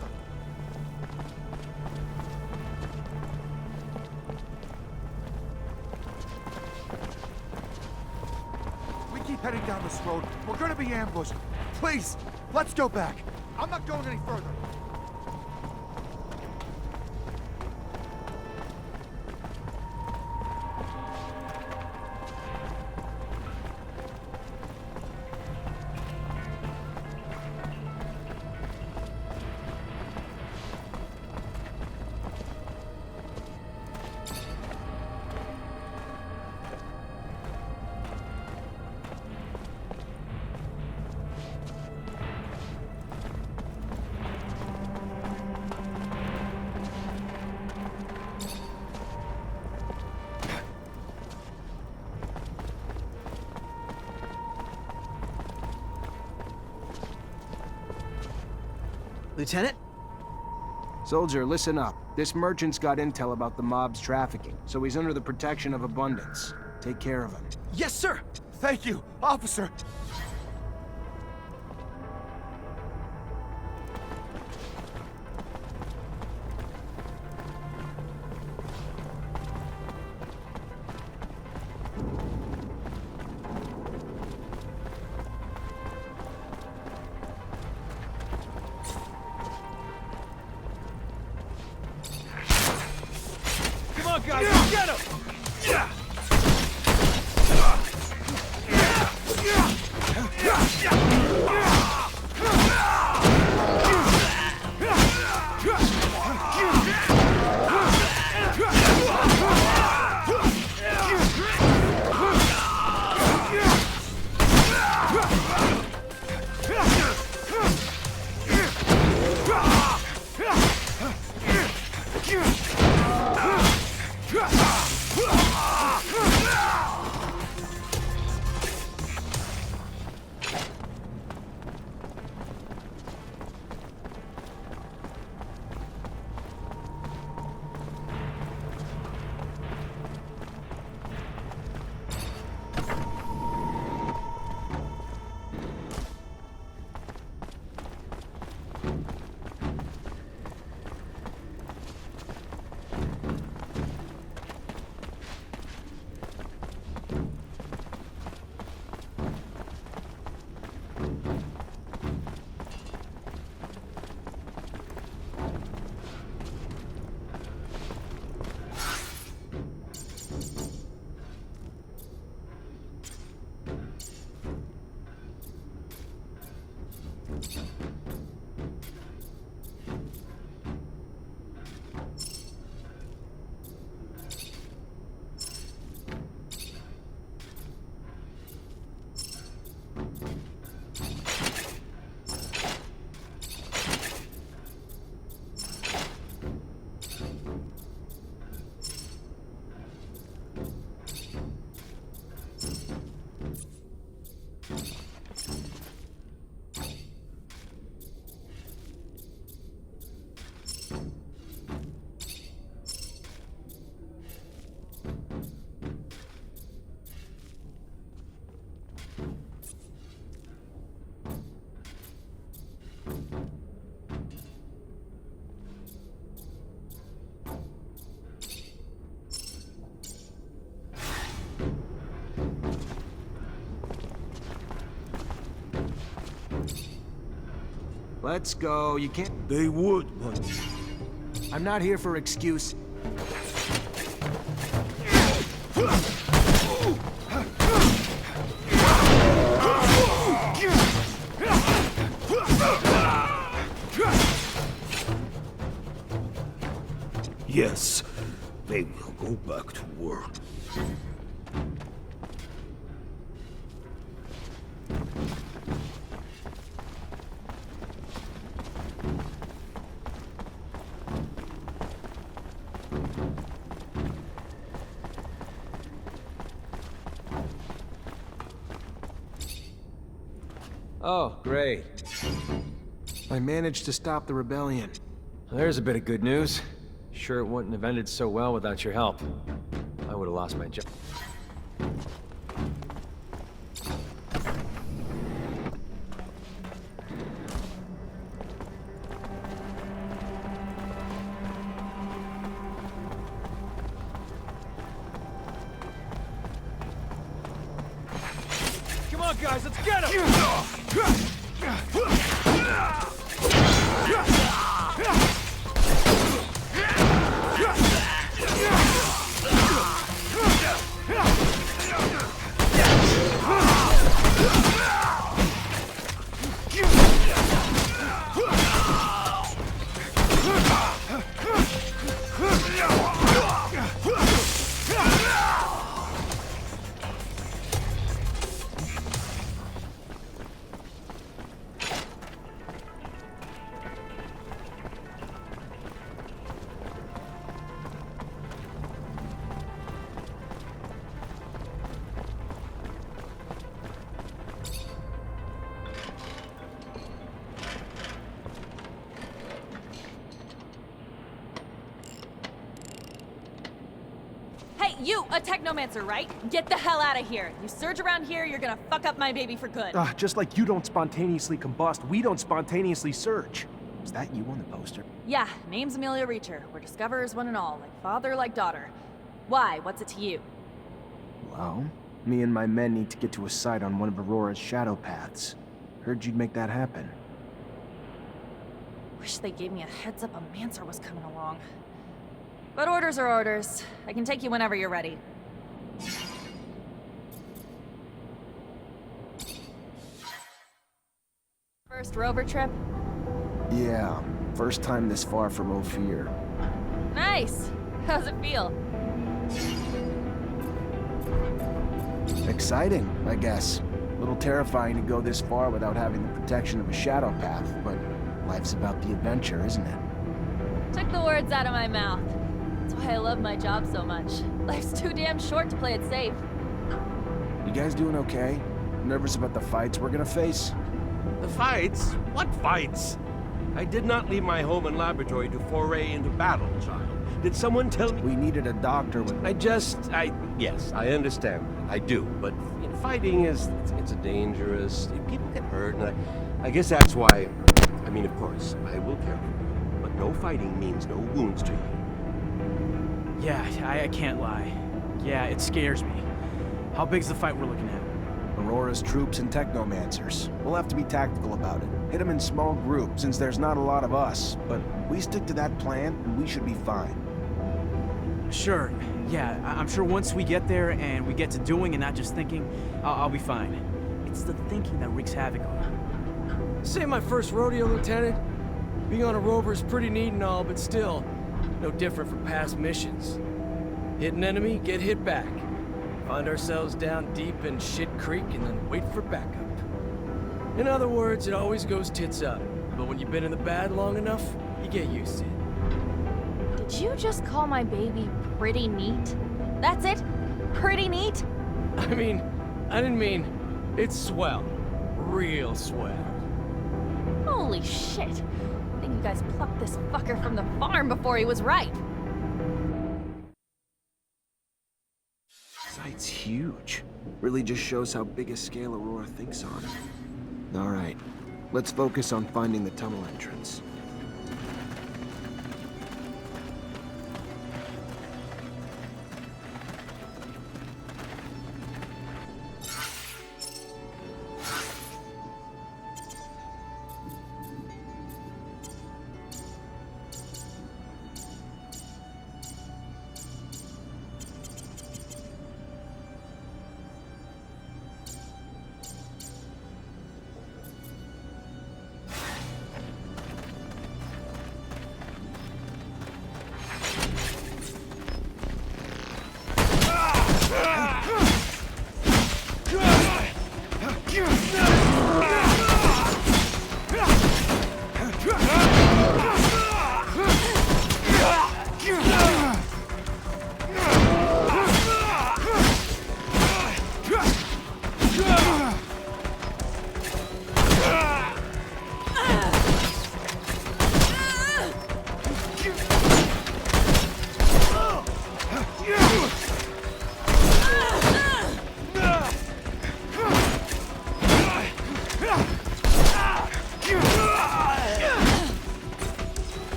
We keep heading down this road. We're gonna be ambushed. Please, let's go back. I'm not going any further. Lieutenant? Soldier, listen up. This merchant's got intel about the mob's trafficking, so he's under the protection of Abundance. Take care of him. Yes, sir! Thank you, officer. Come on, guys, get him! Yeah! Let's go. You can't... They would, but... I'm not here for excuse. Yes, they will go back to work. Oh, great. I managed to stop the rebellion. Well, there's a bit of good news. Sure it wouldn't have ended so well without your help. I would have lost my job. Come on, guys, let's get him! You, a Technomancer, right? Get the hell out of here. You surge around here, you're gonna fuck up my baby for good. Just like you don't spontaneously combust, we don't spontaneously surge. Is that you on the poster? Yeah, name's Amelia Reacher. We're discoverers one and all, like father, like daughter. Why? What's it to you? Well, me and my men need to get to a site on one of Aurora's shadow paths. Heard you'd make that happen. Wish they gave me a heads up a Mancer was coming along. But orders are orders. I can take you whenever you're ready. First rover trip? Yeah, first time this far from Ophir. Nice! How's it feel? Exciting, I guess. A little terrifying to go this far without having the protection of a shadow path, but life's about the adventure, isn't it? Took the words out of my mouth. That's why I love my job so much. Life's too damn short to play it safe. You guys doing okay? Nervous about the fights we're gonna face? The fights? What fights? I did not leave my home and laboratory to foray into battle, child. Did someone tell me? We needed a doctor with... Yes, I understand. I do, but fighting it's a dangerous... People get hurt, and I guess that's why... I mean, of course, I will care for you, but no fighting means no wounds to you. Yeah, I can't lie. Yeah, it scares me. How big's the fight we're looking at? Aurora's troops and Technomancers. We'll have to be tactical about it. Hit them in small groups, since there's not a lot of us. But we stick to that plan, and we should be fine. Sure. Yeah, I'm sure once we get there and we get to doing and not just thinking, I'll be fine. It's the thinking that wreaks havoc on her. This ain't my first rodeo, Lieutenant. Being on a rover is pretty neat and all, but still, no different from past missions. Hit an enemy, get hit back. Find ourselves down deep in Shit Creek and then wait for backup. In other words, it always goes tits up. But when you've been in the bad long enough, you get used to it. Did you just call my baby pretty neat? That's it? Pretty neat? I didn't mean, it's swell. Real swell. Holy shit. I think you guys plucked this fucker from the farm before he was ripe. Site's huge. Really just shows how big a scale Aurora thinks on. Alright, let's focus on finding the tunnel entrance.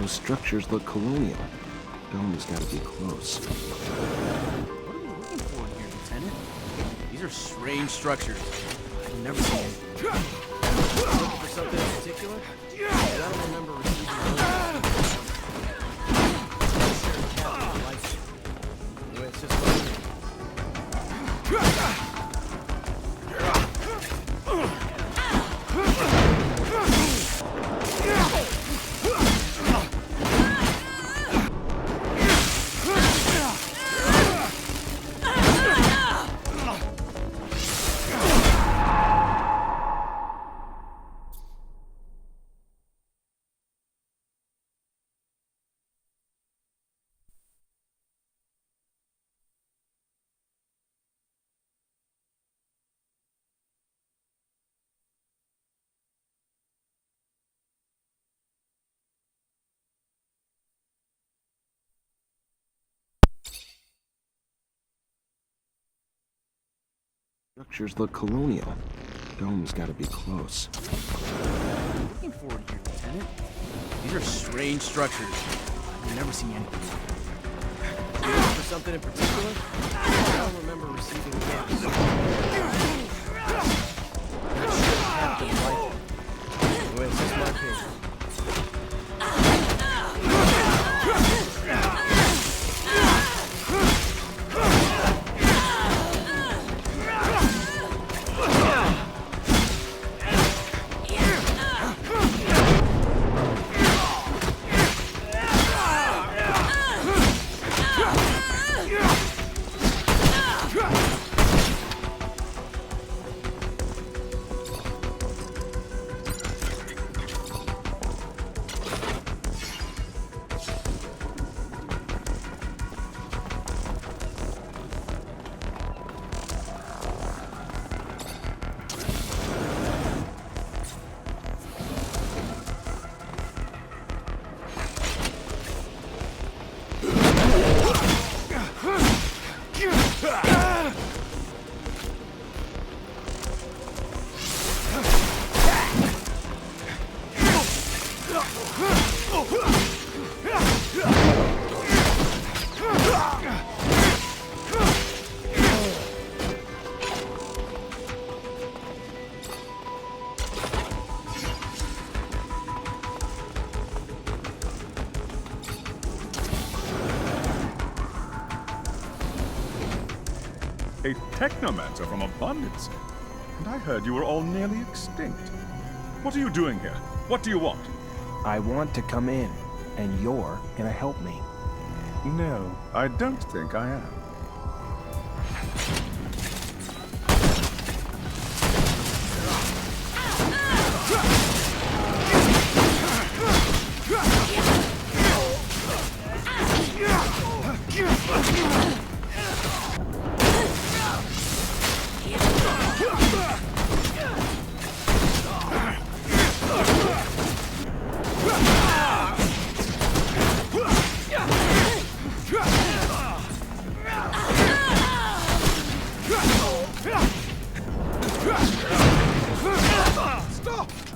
Those structures look colonial. Dome's gotta be close. What are we looking for in here, Lieutenant? These are strange structures. I've never seen them. Looking for something in particular? I don't remember receiving anyway, it's just Structures look colonial. Dome's gotta be close. looking for in here, Lieutenant. These are strange structures. I've never seen anything. Looking for something in particular? I don't remember receiving gifts. Anyway, it's just my opinion. A Technomancer from Abundance. And I heard you were all nearly extinct. What are you doing here? What do you want? I want to come in, and you're gonna help me. No, I don't think I am.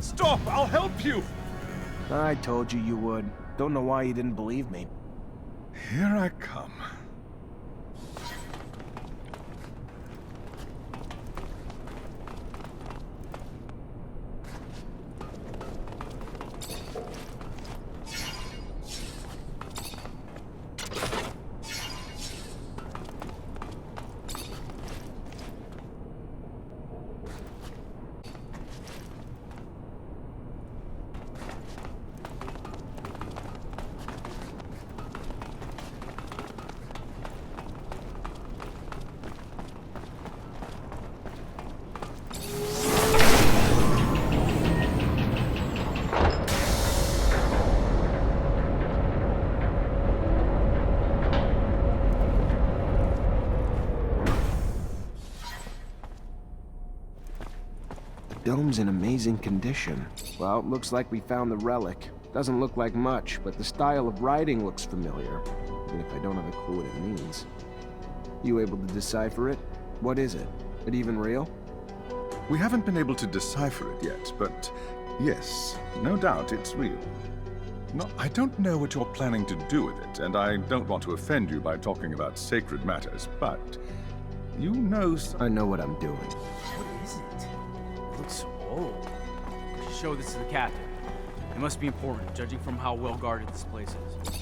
Stop! I'll help you! I told you you would. Don't know why you didn't believe me. Here I come. Dome's in amazing condition. Well, looks like we found the relic. Doesn't look like much, but the style of writing looks familiar. Even if I don't have a clue what it means. You able to decipher it? What is it? It even real? We haven't been able to decipher it yet, but yes, no doubt it's real. No, I don't know what you're planning to do with it, and I don't want to offend you by talking about sacred matters, but you know... I know what I'm doing. What is it? It looks so old. We should show this to the captain. It must be important, judging from how well guarded this place is.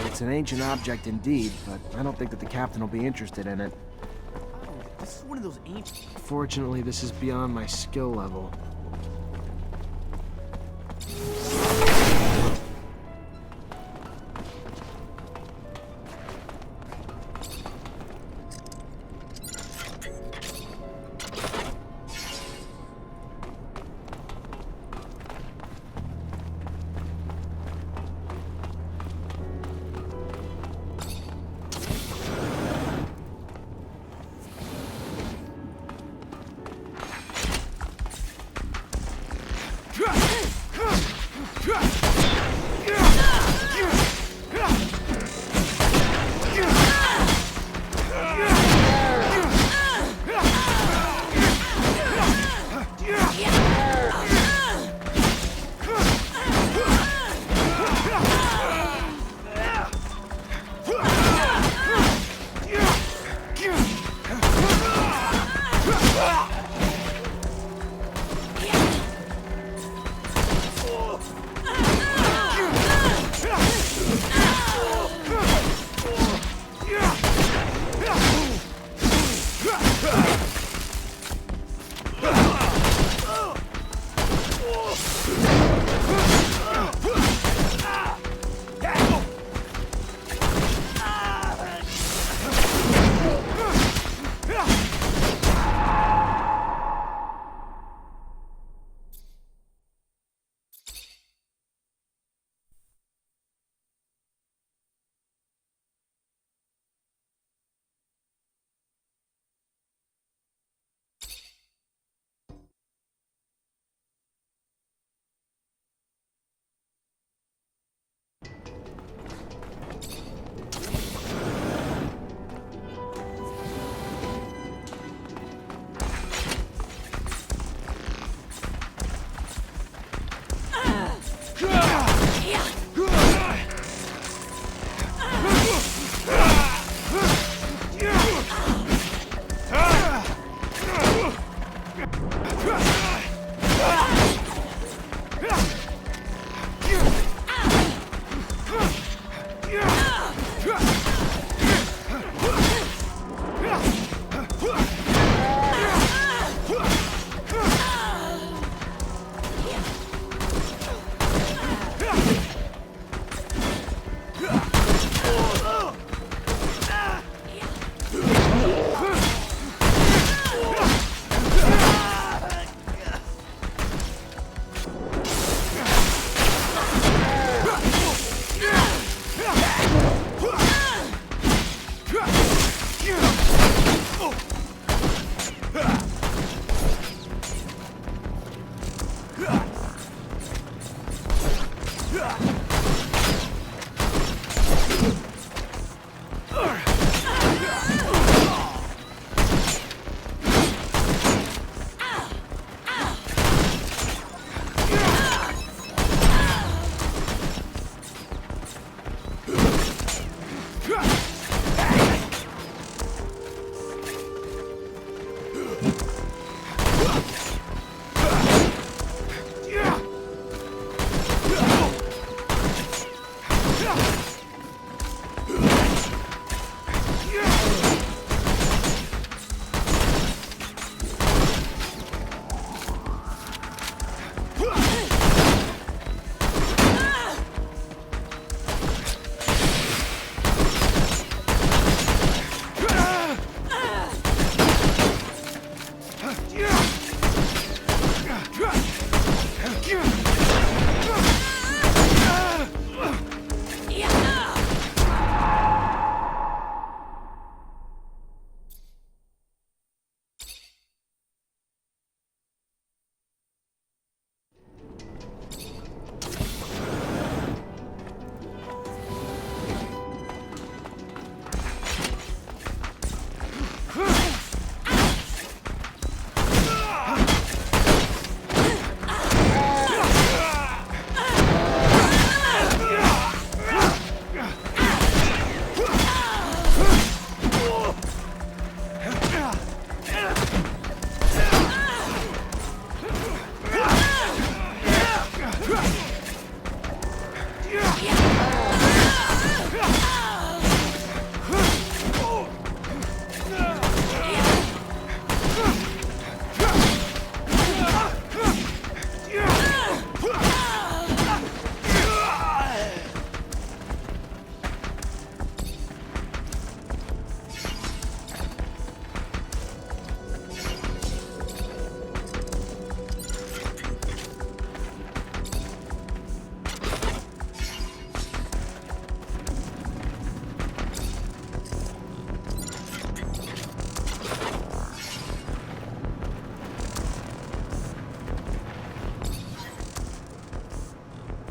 It's an ancient object indeed, but I don't think that the captain will be interested in it. Oh, this is one of those ancient... Fortunately, this is beyond my skill level.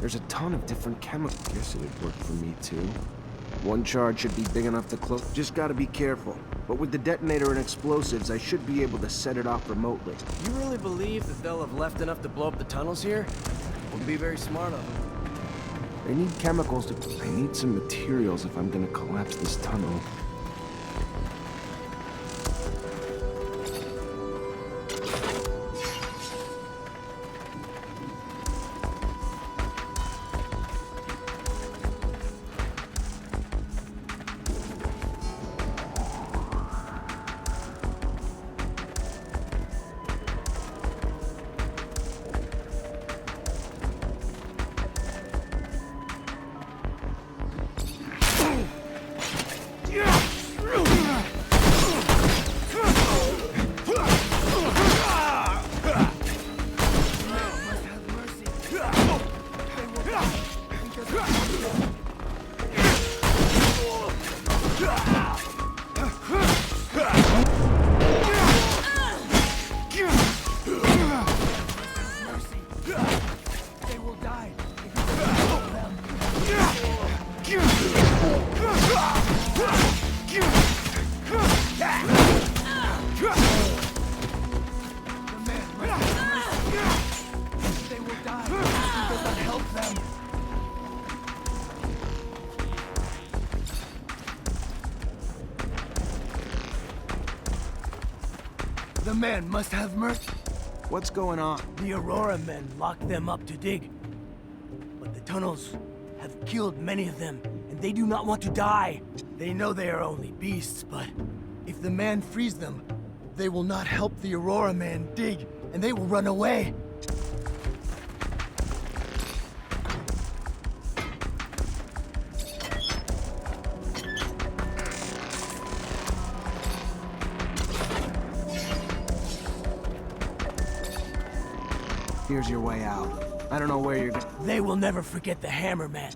There's a ton of different chemicals. Guess it'd work for me too. One charge should be big enough to close. Just gotta be careful. But with the detonator and explosives, I should be able to set it off remotely. You really believe that they'll have left enough to blow up the tunnels here? Would be very smart of them. They need chemicals to... I need some materials if I'm gonna collapse this tunnel. The man must have mercy. What's going on? The Aurora men locked them up to dig. But the tunnels have killed many of them, and they do not want to die. They know they are only beasts, but if the man frees them, they will not help the Aurora man dig, and they will run away. Here's your way out. I don't know where you're going. They will never forget the Hammer Man.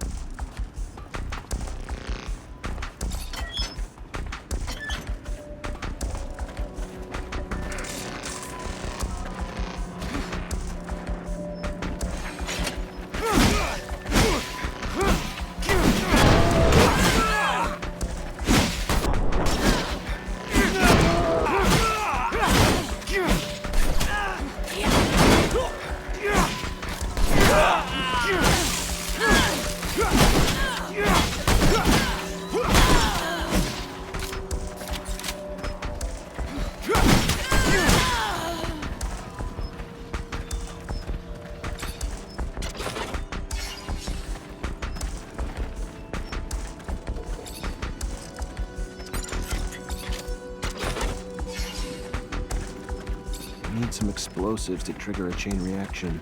Need some explosives to trigger a chain reaction.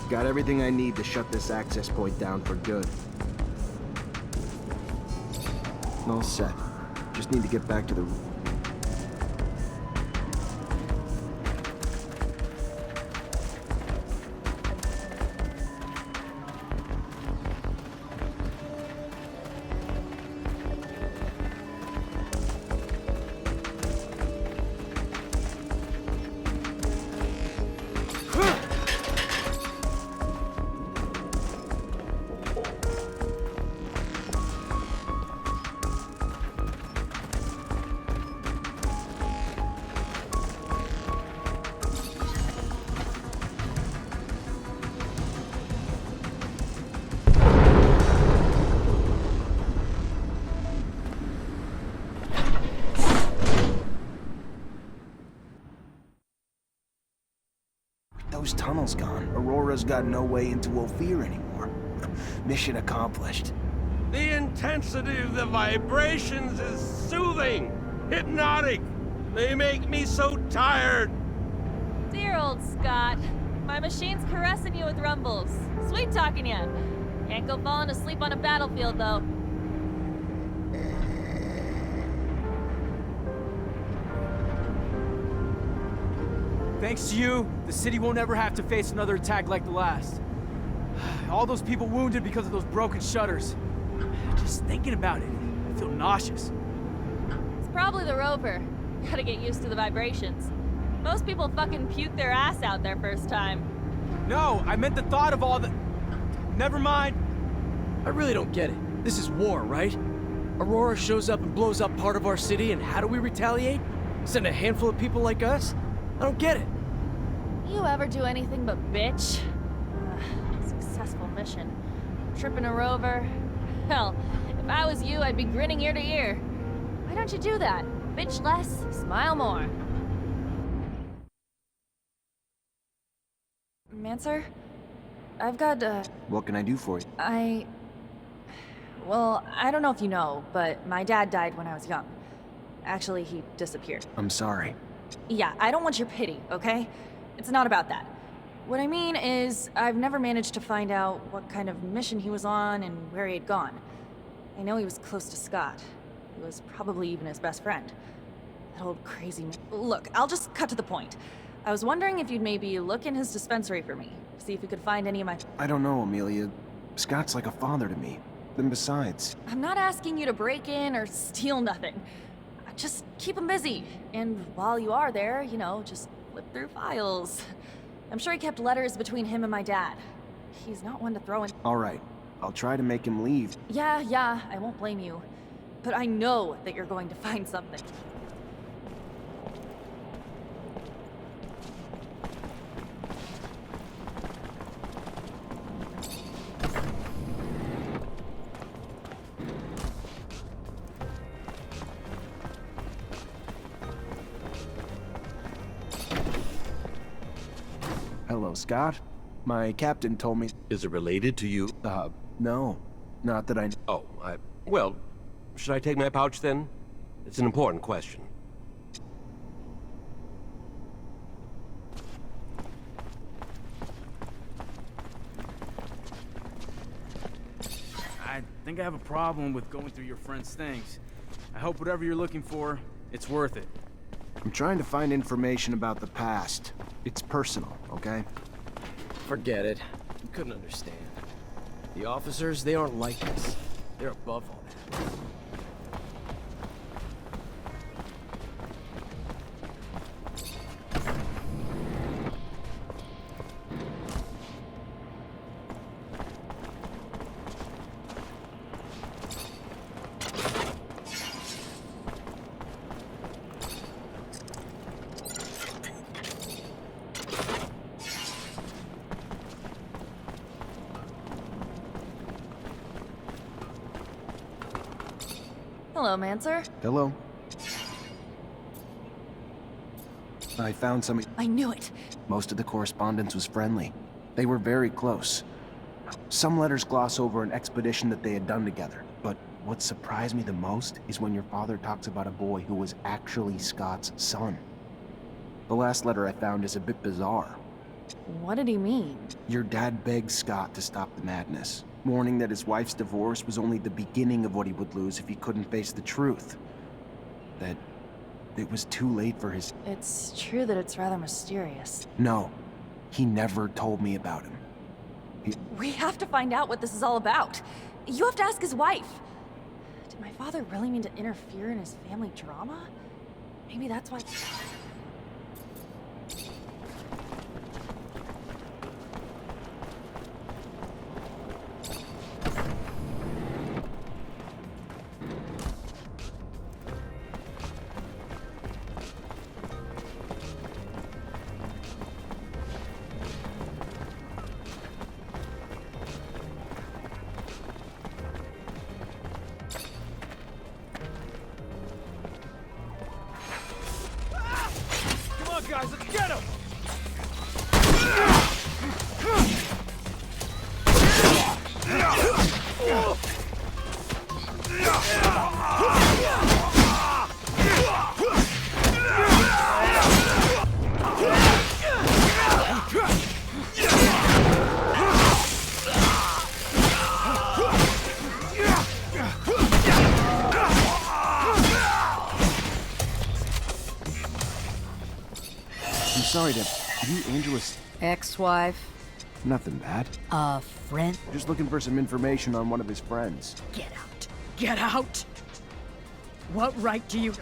Got everything I need to shut this access point down for good. All set. Just need to get back to the... Those tunnels gone. Aurora's got no way into Ophir anymore. Mission accomplished. The intensity of the vibrations is soothing, hypnotic. They make me so tired. Dear old Scott. My machine's caressing you with rumbles. Sweet talking you. Can't go falling asleep on a battlefield, though. Thanks to you, the city won't ever have to face another attack like the last. All those people wounded because of those broken shutters. Just thinking about it, I feel nauseous. It's probably the rover. Gotta get used to the vibrations. Most people fucking puke their ass out their first time. No, I meant the thought of all the... Never mind. I really don't get it. This is war, right? Aurora shows up and blows up part of our city, and how do we retaliate? Send a handful of people like us? I don't get it. You ever do anything but bitch? Successful mission. Tripping a rover. Hell, if I was you, I'd be grinning ear to ear. Why don't you do that? Bitch less, smile more. Mancer? I've got, What can I do for you? Well, I don't know if you know, but my dad died when I was young. Actually, he disappeared. I'm sorry. Yeah, I don't want your pity, okay? It's not about that. What I mean is, I've never managed to find out what kind of mission he was on and where he had gone. I know he was close to Scott. He was probably even his best friend. That old crazy man. Look, I'll just cut to the point. I was wondering if you'd maybe look in his dispensary for me. See if you could find any of my... I don't know, Amelia. Scott's like a father to me. And besides... I'm not asking you to break in or steal nothing. Just keep him busy. And while you are there, you know, just flip through files. I'm sure he kept letters between him and my dad. He's not one to throw in... All right. I'll try to make him leave. Yeah, I won't blame you. But I know that you're going to find something. Hello, Scott. My captain told me... Is it related to you? No. Not that I... Oh, well, should I take my pouch then? It's an important question. I think I have a problem with going through your friend's things. I hope whatever you're looking for, it's worth it. I'm trying to find information about the past. It's personal, okay? Forget it. You couldn't understand. The officers, they aren't like this. They're above all that. Hello, Mancer. Hello? I found some... I knew it. Most of the correspondence was friendly. They were very close. Some letters gloss over an expedition that they had done together. But what surprised me the most is when your father talks about a boy who was actually Scott's son. The last letter I found is a bit bizarre. What did he mean? Your dad begged Scott to stop the madness, warning that his wife's divorce was only the beginning of what he would lose if he couldn't face the truth. That it was too late for his... It's true that it's rather mysterious. No, he never told me about him. We have to find out what this is all about. You have to ask his wife. Did my father really mean to interfere in his family drama? Maybe that's why... Guys, let's get him! Sorry to... You, Angela's... Ex-wife? Nothing bad. A friend? Just looking for some information on one of his friends. Get out. Get out! What right do you...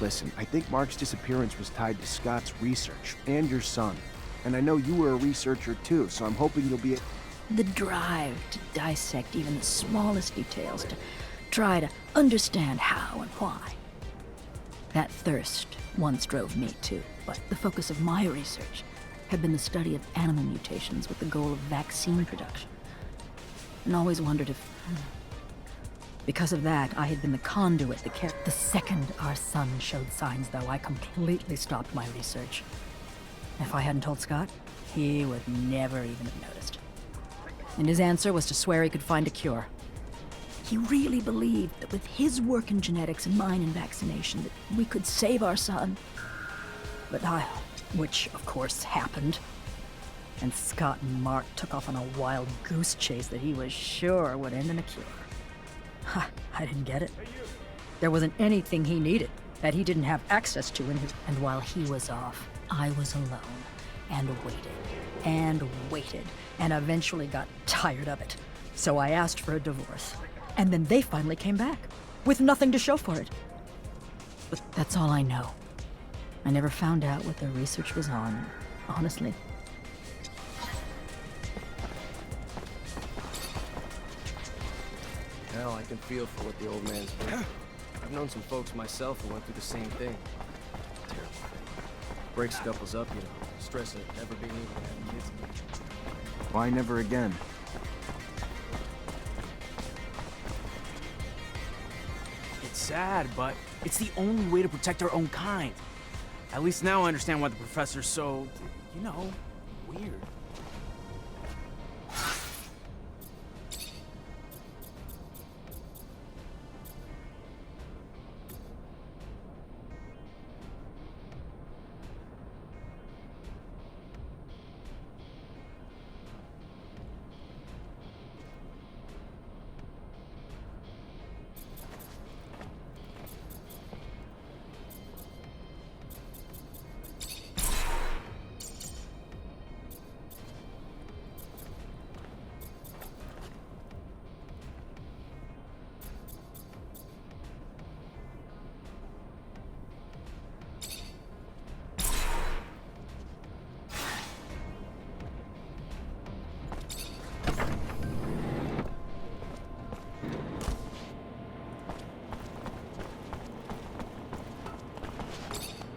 Listen, I think Mark's disappearance was tied to Scott's research, and your son. And I know you were a researcher too, so I'm hoping you'll be... The drive to dissect even the smallest details, to try to understand how and why. That thirst once drove me too, but the focus of my research had been the study of animal mutations with the goal of vaccine production. And always wondered if... Because of that, I had been the conduit, the second our son showed signs, though, I completely stopped my research. If I hadn't told Scott, he would never even have noticed. And his answer was to swear he could find a cure. He really believed that with his work in genetics and mine in vaccination, that we could save our son. But which of course happened. And Scott and Mark took off on a wild goose chase that he was sure would end in a cure. I didn't get it. There wasn't anything he needed that he didn't have access to, and while he was off, I was alone, and waited, and eventually got tired of it. So I asked for a divorce. And then they finally came back, with nothing to show for it. But that's all I know. I never found out what their research was on, honestly. Hell, I can feel for what the old man's doing. I've known some folks myself who went through the same thing. Terrible. Breaks couples up, you know. Stress of never being able to have kids again. Why never again? It's sad, but it's the only way to protect our own kind. At least now I understand why the professor's so, you know, weird.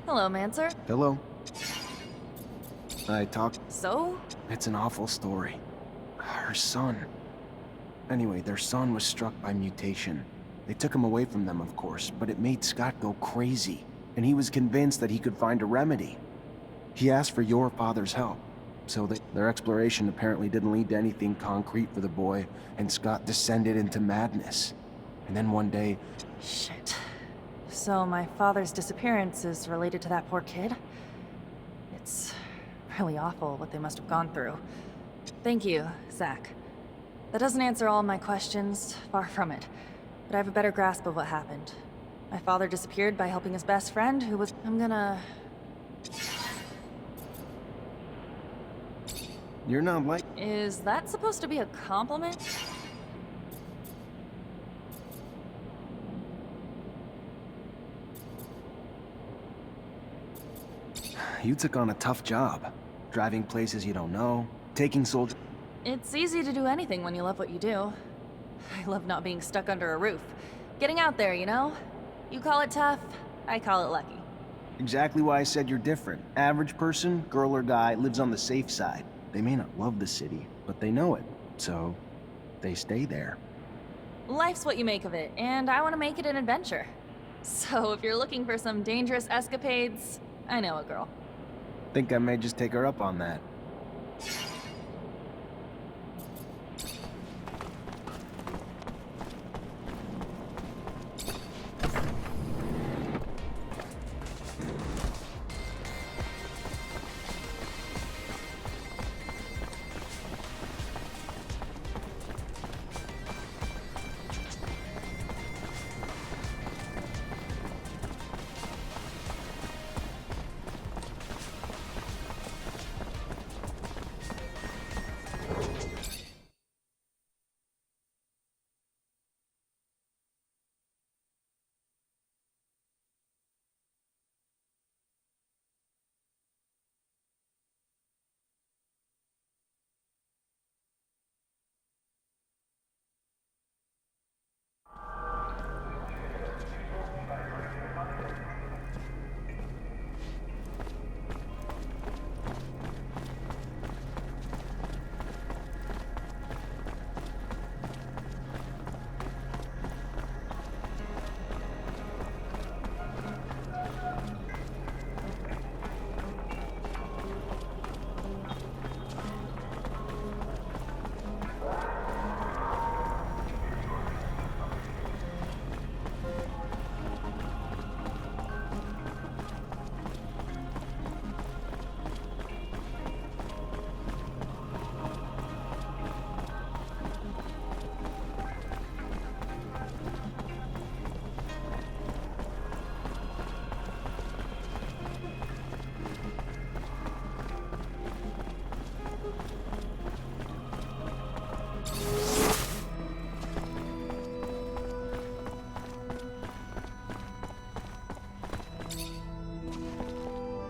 Hello, Mancer. Hello. I talked... So? It's an awful story. Her son. Anyway, their son was struck by mutation. They took him away from them, of course, but it made Scott go crazy, and he was convinced that he could find a remedy. He asked for your father's help, so their exploration apparently didn't lead to anything concrete for the boy, and Scott descended into madness. And then one day... Shit. So my father's disappearance is related to that poor kid? It's really awful what they must have gone through. Thank you, Zach. That doesn't answer all my questions, far from it. But I have a better grasp of what happened. My father disappeared by helping his best friend, who was... I'm gonna... You're not like... Is that supposed to be a compliment? You took on a tough job. Driving places you don't know, taking soldiers... It's easy to do anything when you love what you do. I love not being stuck under a roof. Getting out there, you know? You call it tough, I call it lucky. Exactly why I said you're different. Average person, girl or guy, lives on the safe side. They may not love the city, but they know it. So, they stay there. Life's what you make of it, and I want to make it an adventure. So if you're looking for some dangerous escapades, I know a girl. Think I may just take her up on that.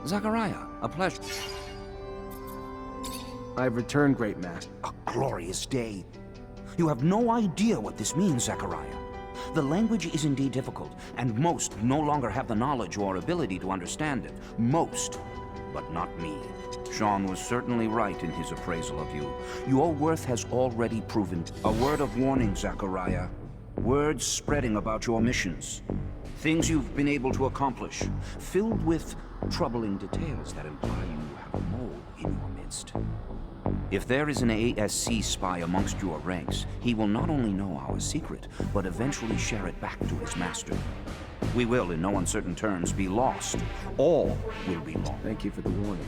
Zachariah, a pleasure. I've returned, Great Master. A glorious day. You have no idea what this means, Zachariah. The language is indeed difficult, and most no longer have the knowledge or ability to understand it. Most, but not me. Sean was certainly right in his appraisal of you. Your worth has already proven. A word of warning, Zachariah. Words spreading about your missions. Things you've been able to accomplish, filled with troubling details that imply you have a mole in your midst. If there is an ASC spy amongst your ranks, he will not only know our secret, but eventually share it back to his master. We will, in no uncertain terms, be lost. All will be lost. Thank you for the warning.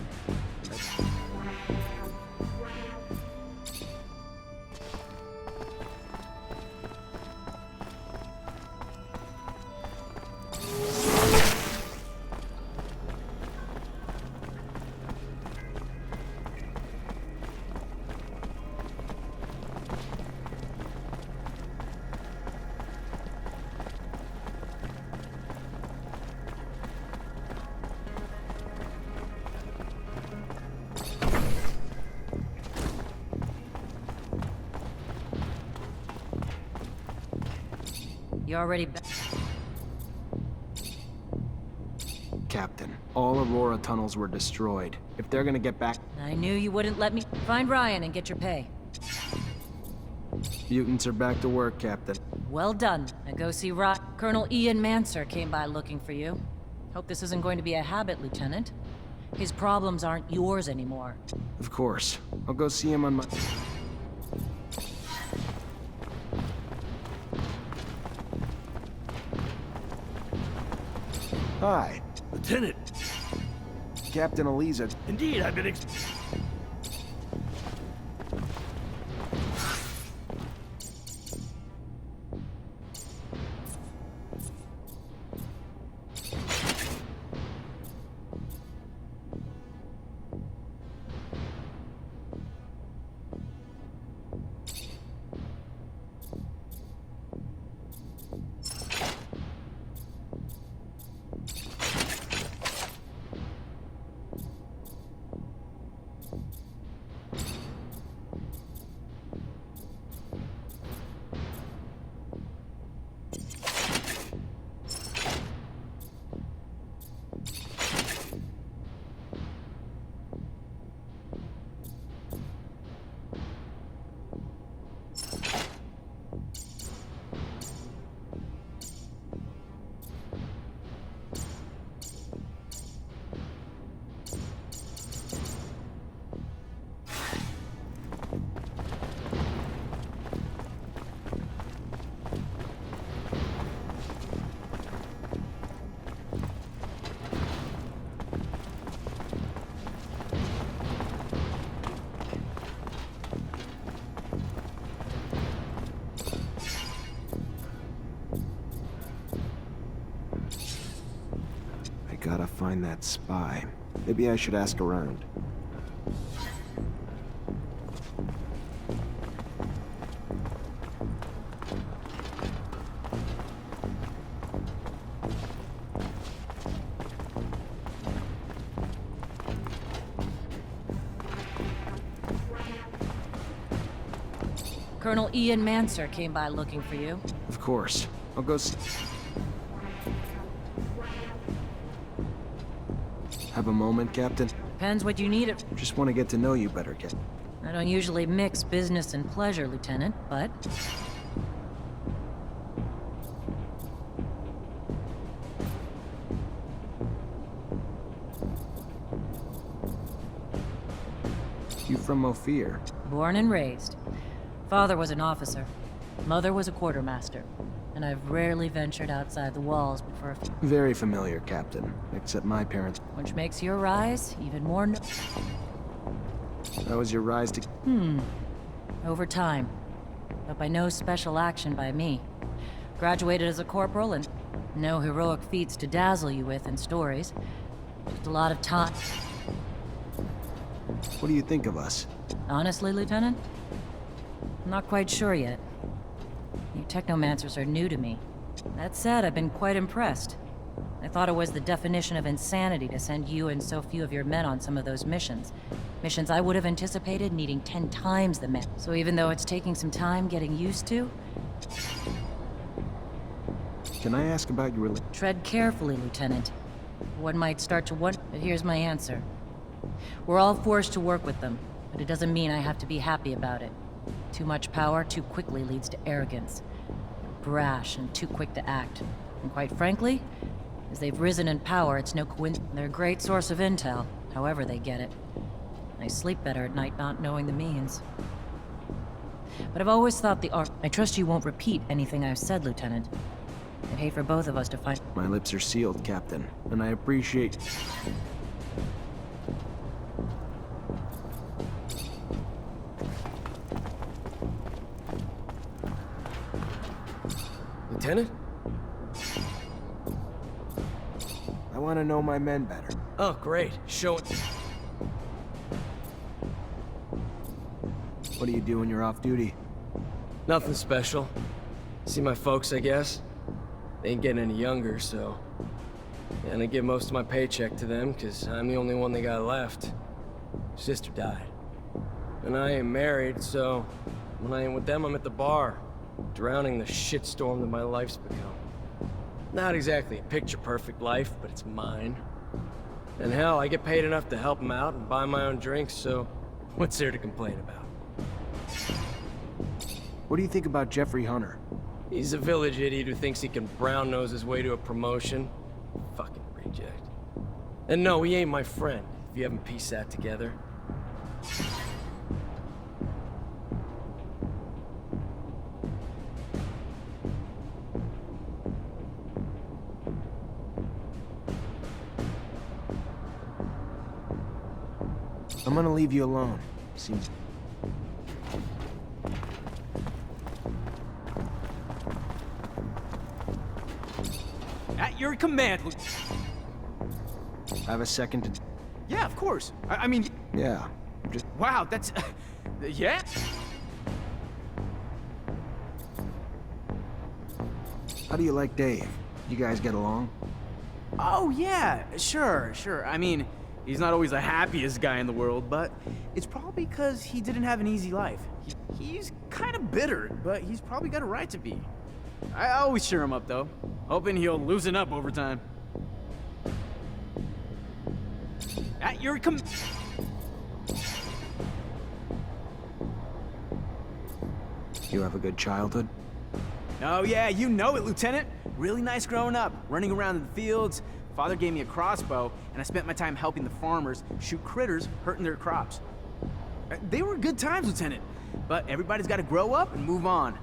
You already... Captain, all Aurora tunnels were destroyed. If they're gonna get back... I knew you wouldn't let me... Find Ryan and get your pay. Mutants are back to work, Captain. Well done. Now go see Ryan. Colonel Ian Mancer came by looking for you. Hope this isn't going to be a habit, Lieutenant. His problems aren't yours anymore. Of course. I'll go see him on my... Hi, Lieutenant. Captain Eliza. Indeed, I've been I gotta find that spy. Maybe I should ask around. Colonel Ian Mancer came by looking for you. Of course. I'll go Have a moment, Captain? Depends what you need it. Just want to get to know you better, Captain. I don't usually mix business and pleasure, Lieutenant, but... You from Ophir? Born and raised. Father was an officer. Mother was a quartermaster. And I've rarely ventured outside the walls but for a few... Very familiar, Captain. Except my parents. Which makes your rise even more That was your rise to... Over time. But by no special action by me. Graduated as a corporal and no heroic feats to dazzle you with in stories. Just a lot of time. What do you think of us? Honestly, Lieutenant? I'm not quite sure yet. You Technomancers are new to me. That said, I've been quite impressed. I thought it was the definition of insanity to send you and so few of your men on some of those missions. Missions I would have anticipated needing 10 times the men. So even though it's taking some time getting used to... Can I ask about your Tread carefully, Lieutenant. One might start to wonder, but here's my answer. We're all forced to work with them, but it doesn't mean I have to be happy about it. Too much power too quickly leads to arrogance. Brash and too quick to act. And quite frankly, as they've risen in power, it's no coincidence. They're a great source of intel, however they get it. I sleep better at night not knowing the means. But I've always thought I trust you won't repeat anything I've said, Lieutenant. I'd hate for both of us to find... My lips are sealed, Captain, and I appreciate... Lieutenant? I want to know my men better. Oh, great. Show it. What do you do when you're off duty? Nothing special. See my folks, I guess. They ain't getting any younger, so... Yeah, and I give most of my paycheck to them, because I'm the only one they got left. Sister died. And I ain't married, so... When I ain't with them, I'm at the bar. Drowning the shitstorm that my life's become. Not exactly a picture-perfect life, but it's mine. And hell, I get paid enough to help them out and buy my own drinks, so... What's there to complain about? What do you think about Jeffrey Hunter? He's a village idiot who thinks he can brown-nose his way to a promotion. Fucking reject. And no, he ain't my friend, if you haven't pieced that together. I'm gonna leave you alone. Seems... At your command, Have a second to... Yeah, of course. I mean... Yeah, just... Wow, that's... yeah? How do you like Dave? You guys get along? Oh, yeah, sure. I mean, he's not always the happiest guy in the world, but it's probably because he didn't have an easy life. He's kind of bitter, but he's probably got a right to be. I always cheer him up, though, hoping he'll loosen up over time. At your You have a good childhood? Oh yeah, you know it, Lieutenant. Really nice growing up, running around in the fields. Father gave me a crossbow, and I spent my time helping the farmers shoot critters hurting their crops. They were good times, Lieutenant, but everybody's got to grow up and move on.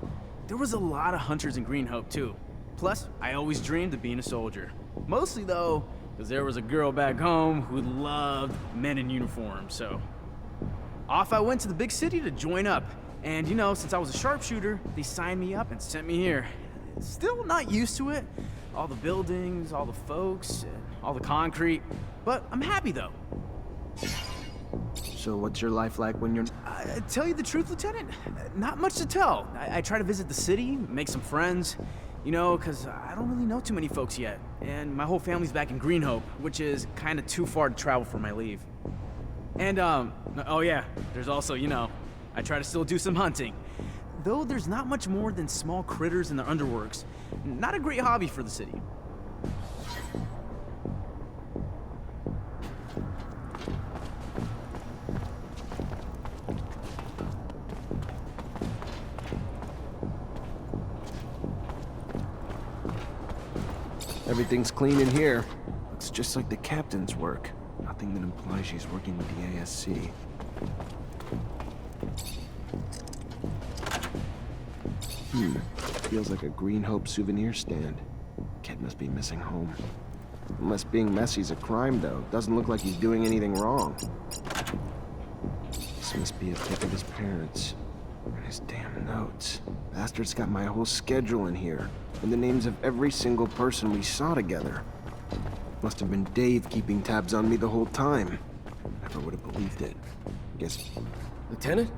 There was a lot of hunters in Green Hope, too. Plus, I always dreamed of being a soldier. Mostly, though, because there was a girl back home who loved men in uniform, so... Off I went to the big city to join up. And, you know, since I was a sharpshooter, they signed me up and sent me here. Still not used to it. All the buildings, all the folks, all the concrete. But I'm happy, though. So what's your life like when you're... Tell you the truth, Lieutenant, not much to tell. I try to visit the city, make some friends. You know, because I don't really know too many folks yet. And my whole family's back in Green Hope, which is kind of too far to travel for my leave. And, oh yeah, there's also, you know, I try to still do some hunting. Though there's not much more than small critters in the underworks. Not a great hobby for the city. Everything's clean in here. Looks just like the captain's work. Nothing that implies she's working with the ASC. Feels like a Green Hope souvenir stand. Kid must be missing home. Unless being messy's a crime, though. Doesn't look like he's doing anything wrong. This must be a pic of his parents. And his damn notes. Bastard's got my whole schedule in here. And the names of every single person we saw together. Must have been Dave keeping tabs on me the whole time. Never would have believed it. Guess... Lieutenant?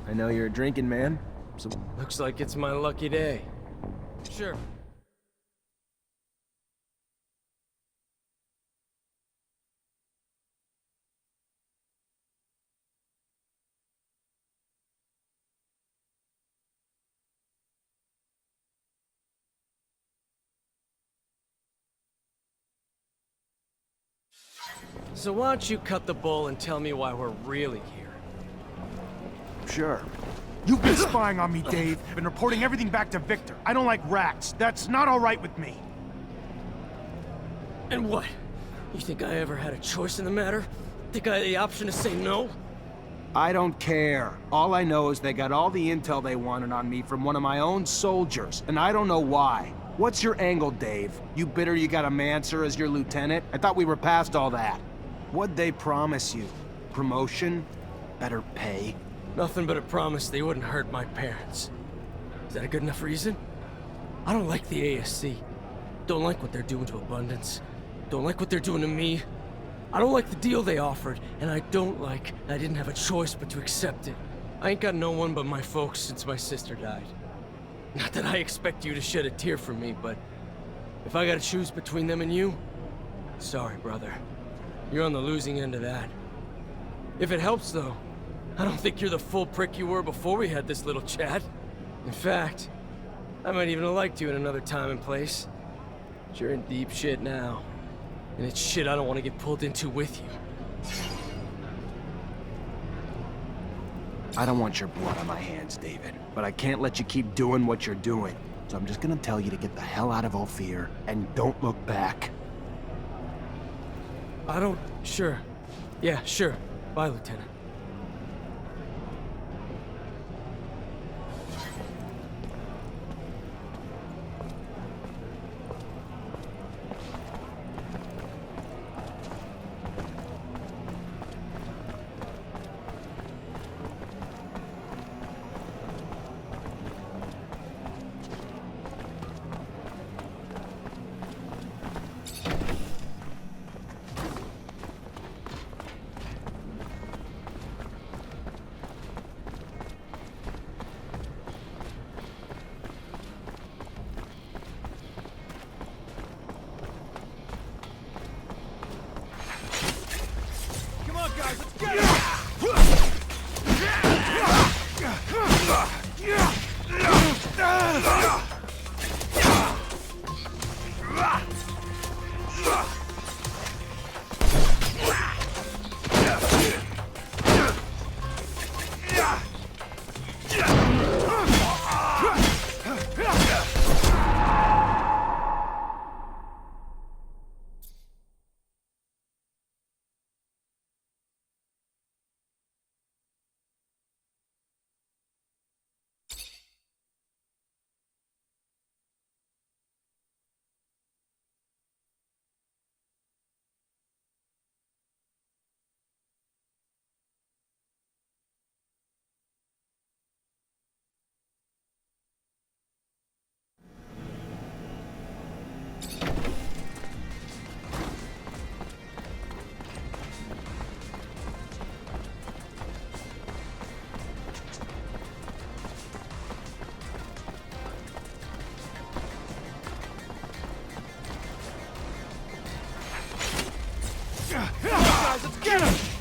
I know you're a drinking man, so... Looks like it's my lucky day. Sure. So why don't you cut the bull and tell me why we're really here? Sure. You've been spying on me, Dave. Been reporting everything back to Victor. I don't like rats. That's not all right with me. And what? You think I ever had a choice in the matter? Think I had the option to say no? I don't care. All I know is they got all the intel they wanted on me from one of my own soldiers, and I don't know why. What's your angle, Dave? You bitter you got a Mancer as your lieutenant? I thought we were past all that. What'd they promise you? Promotion? Better pay? Nothing but a promise they wouldn't hurt my parents. Is that a good enough reason? I don't like the ASC. Don't like what they're doing to Abundance. Don't like what they're doing to me. I don't like the deal they offered, and I don't like I didn't have a choice but to accept it. I ain't got no one but my folks since my sister died. Not that I expect you to shed a tear for me, but if I gotta choose between them and you, sorry, brother. You're on the losing end of that. If it helps, though, I don't think you're the full prick you were before we had this little chat. In fact, I might even have liked you in another time and place. But you're in deep shit now. And it's shit I don't want to get pulled into with you. I don't want your blood on my hands, David. But I can't let you keep doing what you're doing. So I'm just gonna tell you to get the hell out of Ophir and don't look back. I don't... Sure. Yeah, sure. Bye, Lieutenant. Guys, let's get him!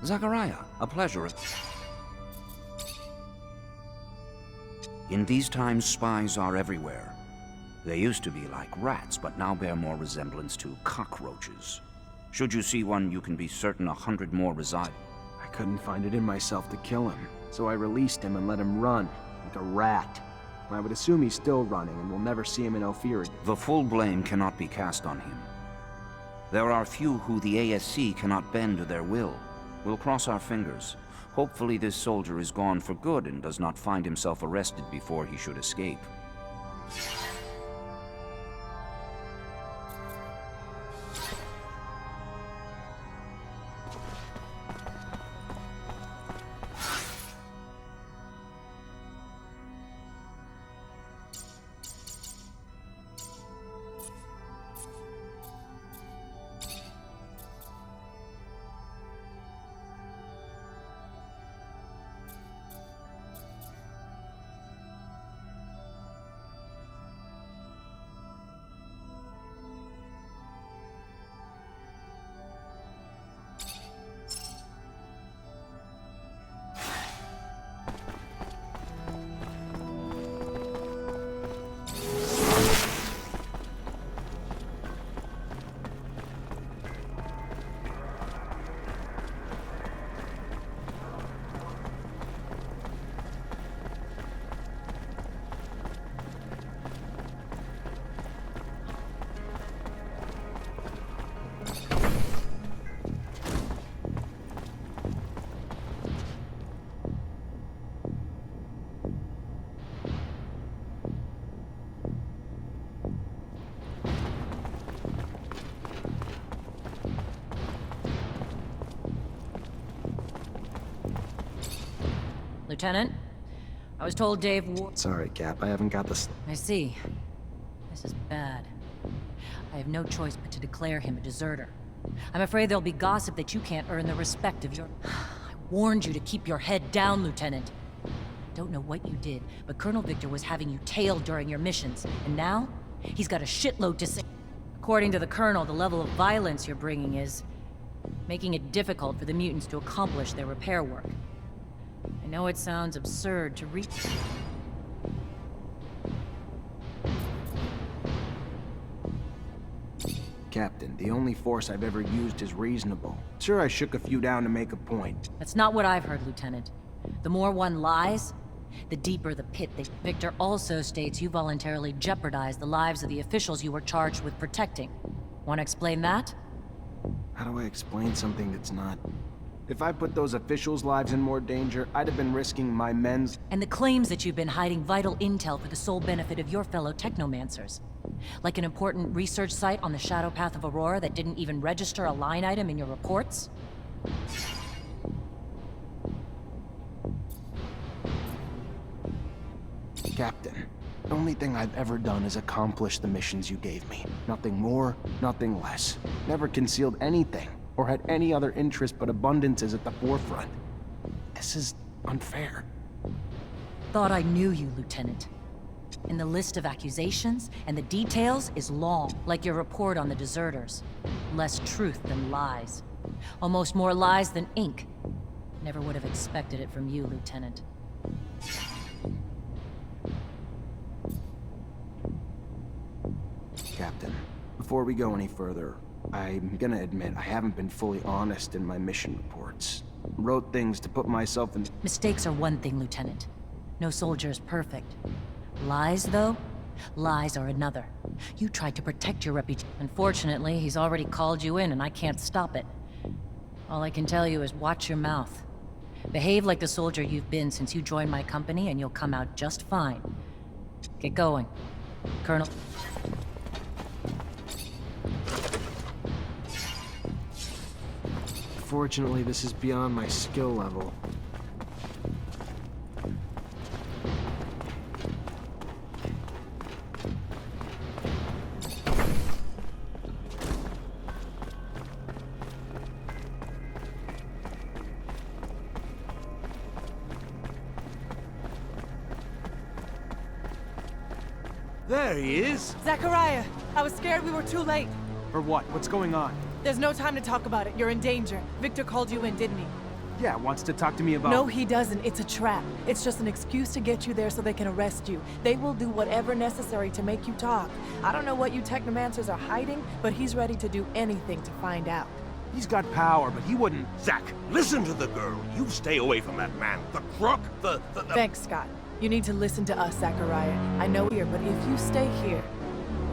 Zachariah, a pleasure. In these times, spies are everywhere. They used to be like rats, but now bear more resemblance to cockroaches. Should you see one, you can be certain 100 more reside. I couldn't find it in myself to kill him, so I released him and let him run, like a rat. I would assume he's still running, and we'll never see him in Ophir again. The full blame cannot be cast on him. There are few who the ASC cannot bend to their will. We'll cross our fingers. Hopefully this soldier is gone for good and does not find himself arrested before he should escape. Lieutenant. I was told Dave Sorry, Cap, I haven't got this. I see. This is bad. I have no choice but to declare him a deserter. I'm afraid there'll be gossip that you can't earn the respect of your... I warned you to keep your head down, Lieutenant. Don't know what you did, but Colonel Victor was having you tailed during your missions, and now he's got a shitload to say. According to the Colonel, the level of violence you're bringing is making it difficult for the mutants to accomplish their repair work. I know it sounds absurd to reach... Captain, the only force I've ever used is reasonable. Sure, I shook a few down to make a point. That's not what I've heard, Lieutenant. The more one lies, the deeper the pit they... Victor also states you voluntarily jeopardized the lives of the officials you were charged with protecting. Want to explain that? How do I explain something that's not... If I put those officials' lives in more danger, I'd have been risking my men's... And the claims that you've been hiding vital intel for the sole benefit of your fellow Technomancers. Like an important research site on the shadow path of Aurora that didn't even register a line item in your reports? Captain, the only thing I've ever done is accomplish the missions you gave me. Nothing more, nothing less. Never concealed anything, or had any other interest but abundance is at the forefront. This is unfair. Thought I knew you, Lieutenant. And the list of accusations and the details is long, like your report on the deserters. Less truth than lies. Almost more lies than ink. Never would have expected it from you, Lieutenant. Captain, before we go any further, I'm gonna admit I haven't been fully honest in my mission reports. Wrote things to put myself in... Mistakes are one thing, Lieutenant. No soldier is perfect. Lies, though? Lies are another. You tried to protect your reputation. Unfortunately, he's already called you in and I can't stop it. All I can tell you is watch your mouth. Behave like the soldier you've been since you joined my company and you'll come out just fine. Get going. Colonel... Fortunately, this is beyond my skill level. There he is! Zachariah! I was scared we were too late. For what? What's going on? There's no time to talk about it. You're in danger. Victor called you in, didn't he? Yeah, wants to talk to me about... No, he doesn't. It's a trap. It's just an excuse to get you there so they can arrest you. They will do whatever necessary to make you talk. I don't know what you Technomancers are hiding, but he's ready to do anything to find out. He's got power, but he wouldn't... Zach, listen to the girl. You stay away from that man. The crook, the... Thanks, Scott. You need to listen to us, Zachariah. I know here, but if you stay here,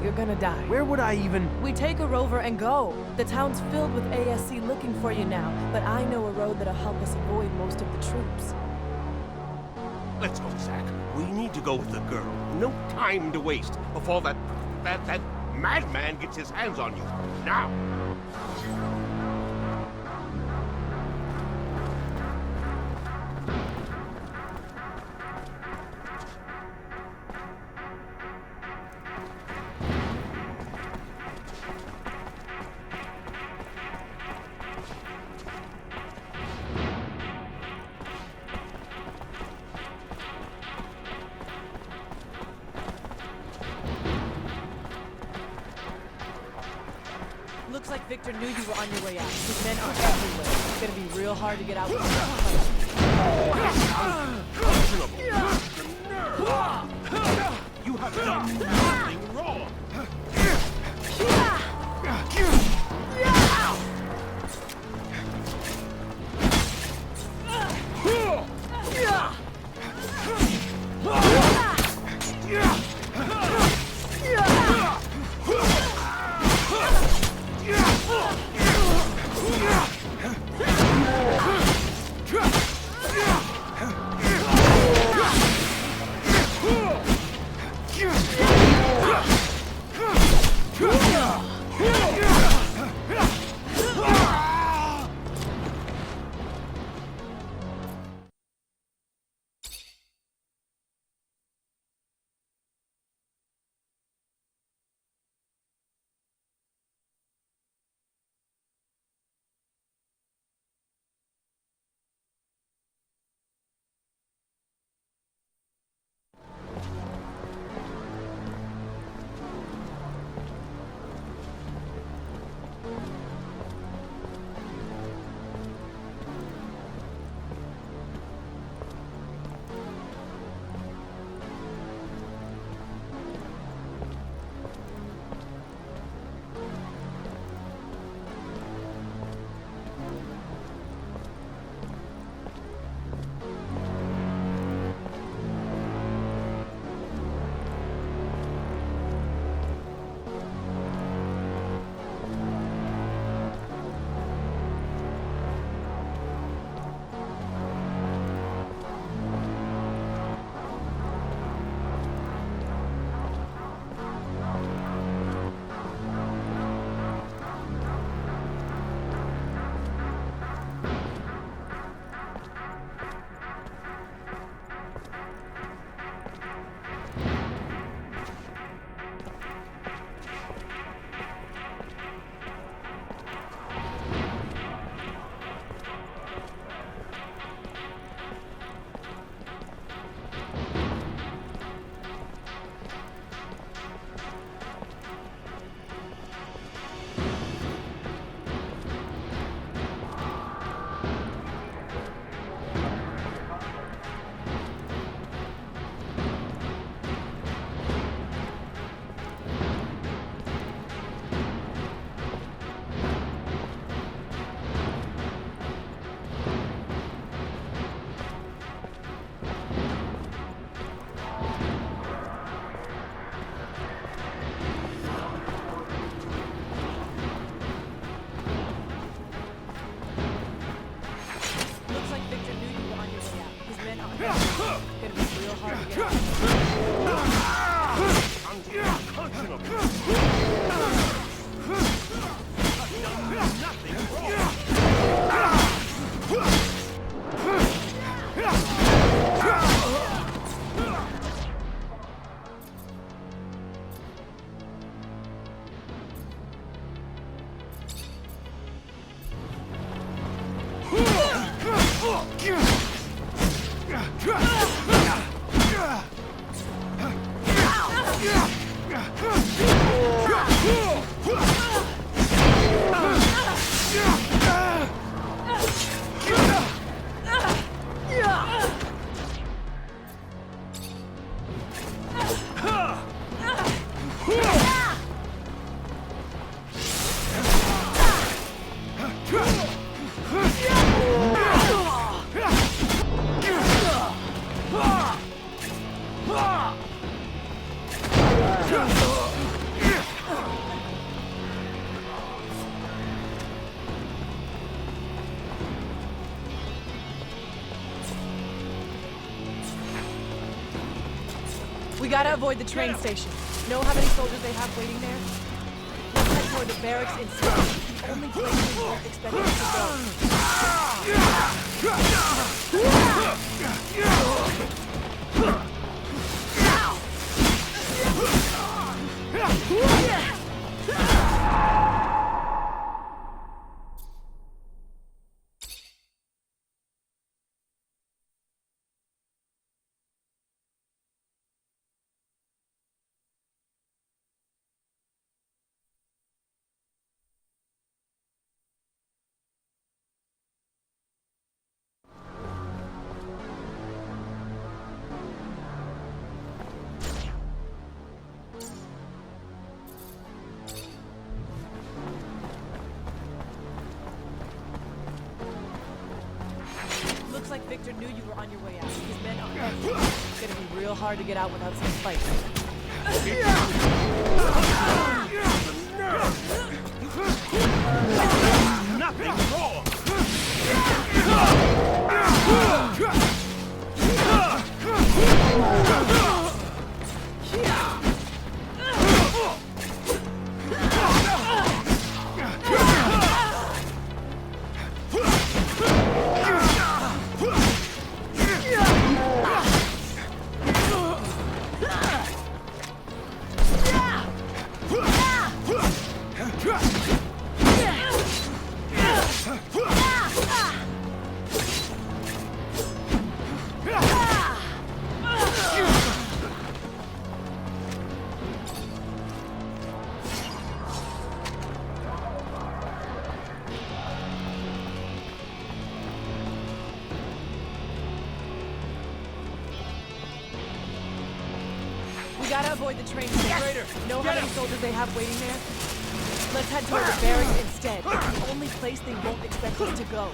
you're gonna die. Where would I even... We take a rover and go. The town's filled with ASC looking for you now, but I know a road that'll help us avoid most of the troops. Let's go, Zach. We need to go with the girl. No time to waste before that madman gets his hands on you. Now! Looks like Victor knew you were on your way out. His men are everywhere. It's gonna be real hard to get out. You have done nothing wrong! Looks like Victor knew you were on your way out. His men are gonna be real hard to get out. We gotta avoid the train station. Know how many soldiers they have waiting there? Let's head toward the barracks instead. The only place we weren't expecting Looks like Victor knew you were on your way out. His men are it's gonna be real hard to get out without some fight. Nothing wrong! We gotta avoid the train station. Know how many soldiers they have waiting there? Let's head toward the barracks instead. It's the only place they won't expect us to go.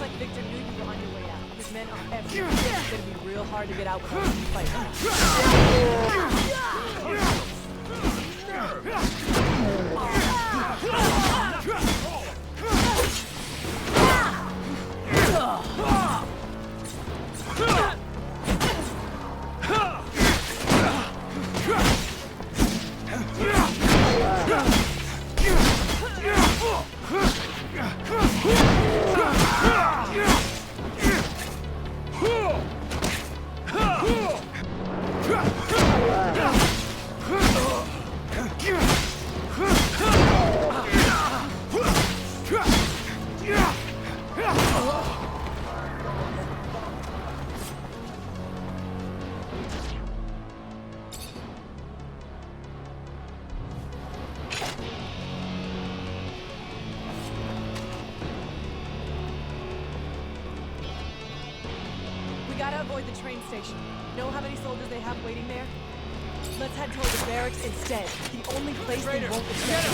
like Victor knew you were on your way out. His men are everywhere. It's gonna be real hard to get out without you fighting. Avoid the train station. Know how many soldiers they have waiting there? Let's head toward the barracks instead. The only place they won't expect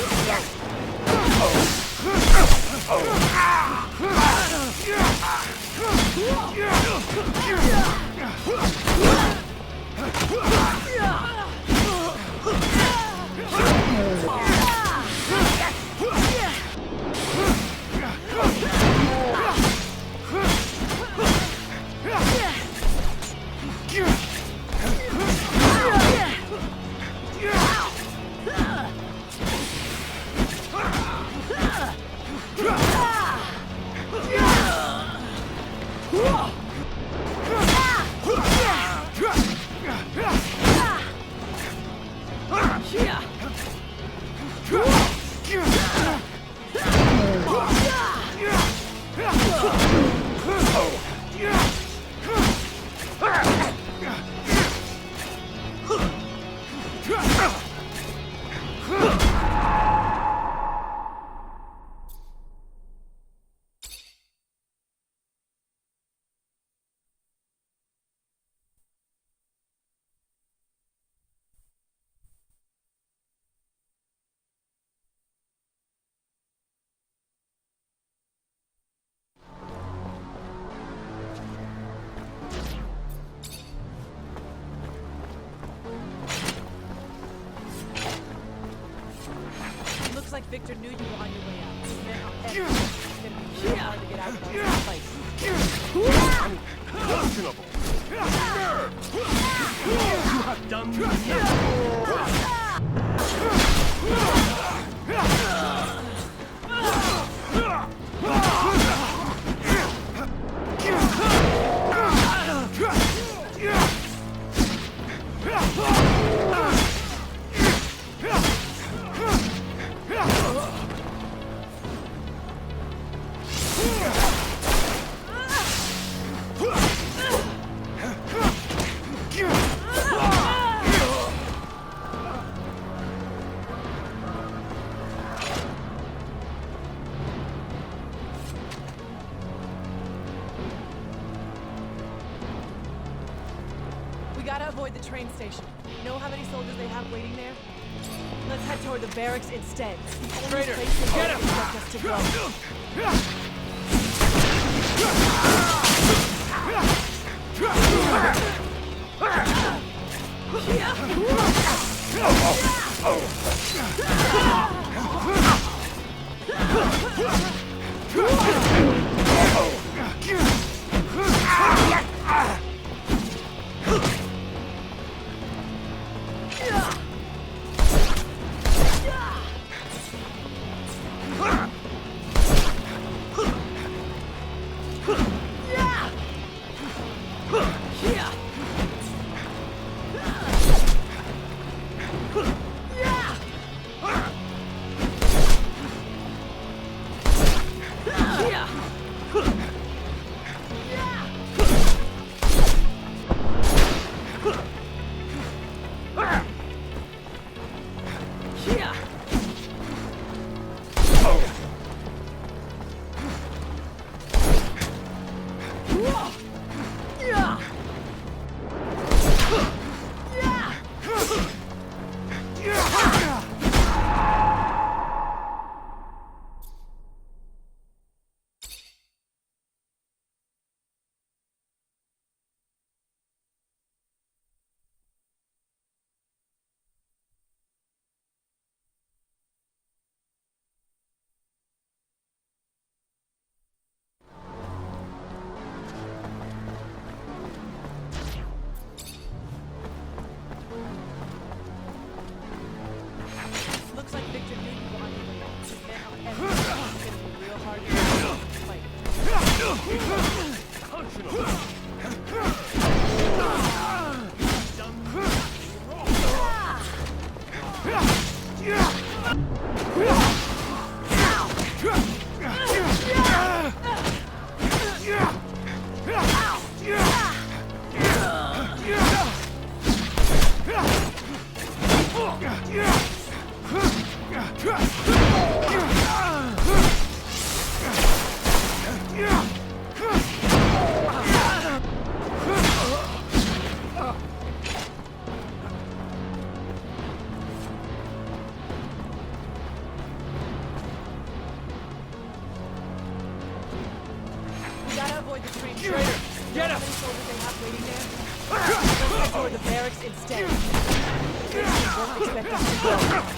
us like Victor knew you were on your way out. His men are everywhere. It's gonna be real hard to get out without you fighting. Unquestionable. You have done Gotta avoid the train station. Know how many soldiers they have waiting there? Let's head toward the barracks instead. The only place they won't expect us to go. Gotta avoid the train. Traitor, get him! Soldiers they have waiting there? Go head toward the barracks instead. They won't expect us to go.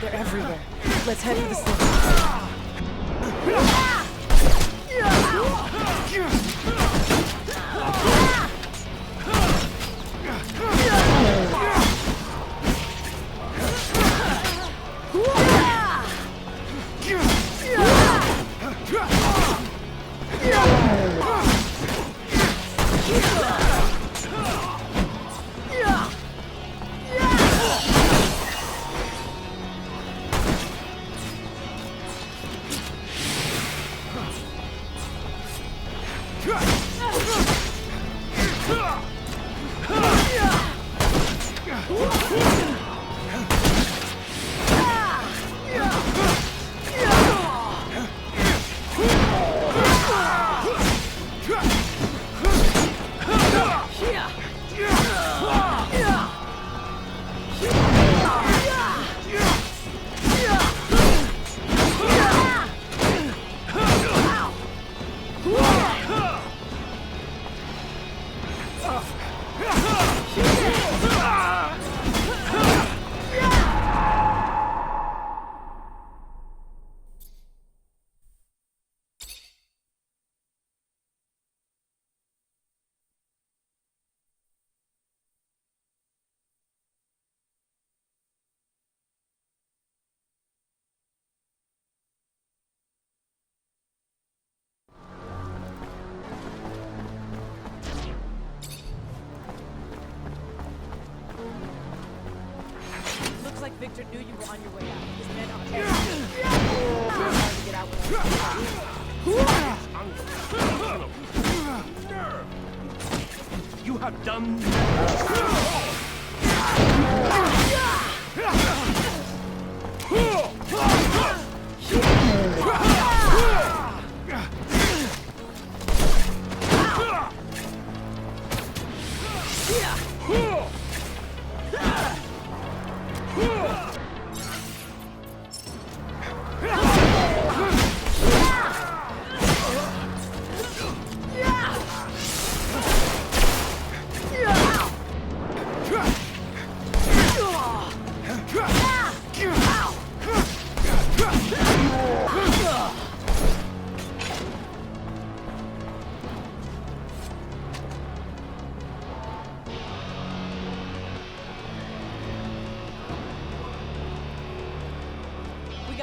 They're everywhere. Let's head for the city. Like Victor knew you were on your way out. His men are hard to get out You have done.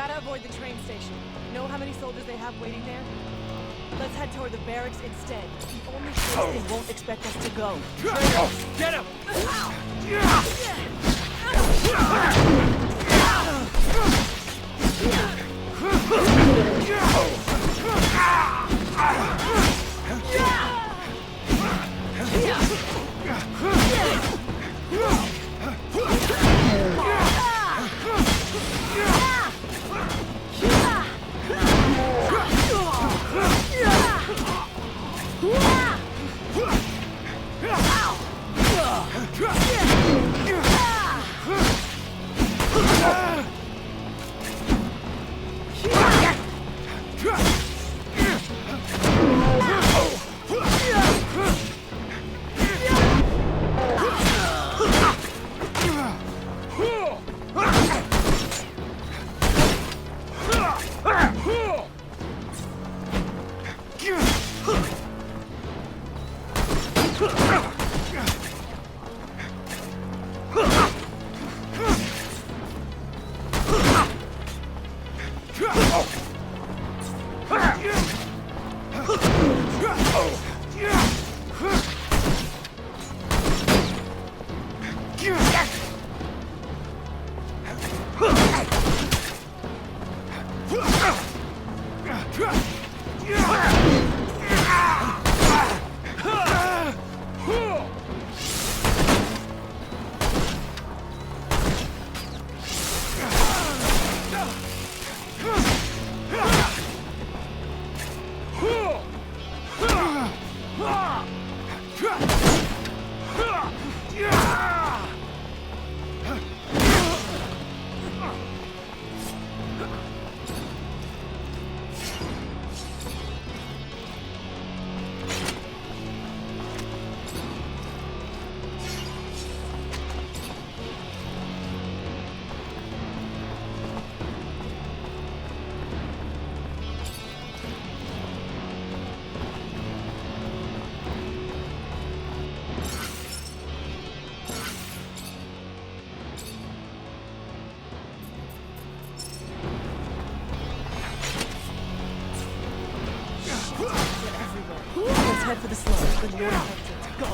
gotta avoid the train station. Know how many soldiers they have waiting there? Let's head toward the barracks instead. The only place they won't expect us to go. Get him! Let's head for the slopes, the north exit. Go!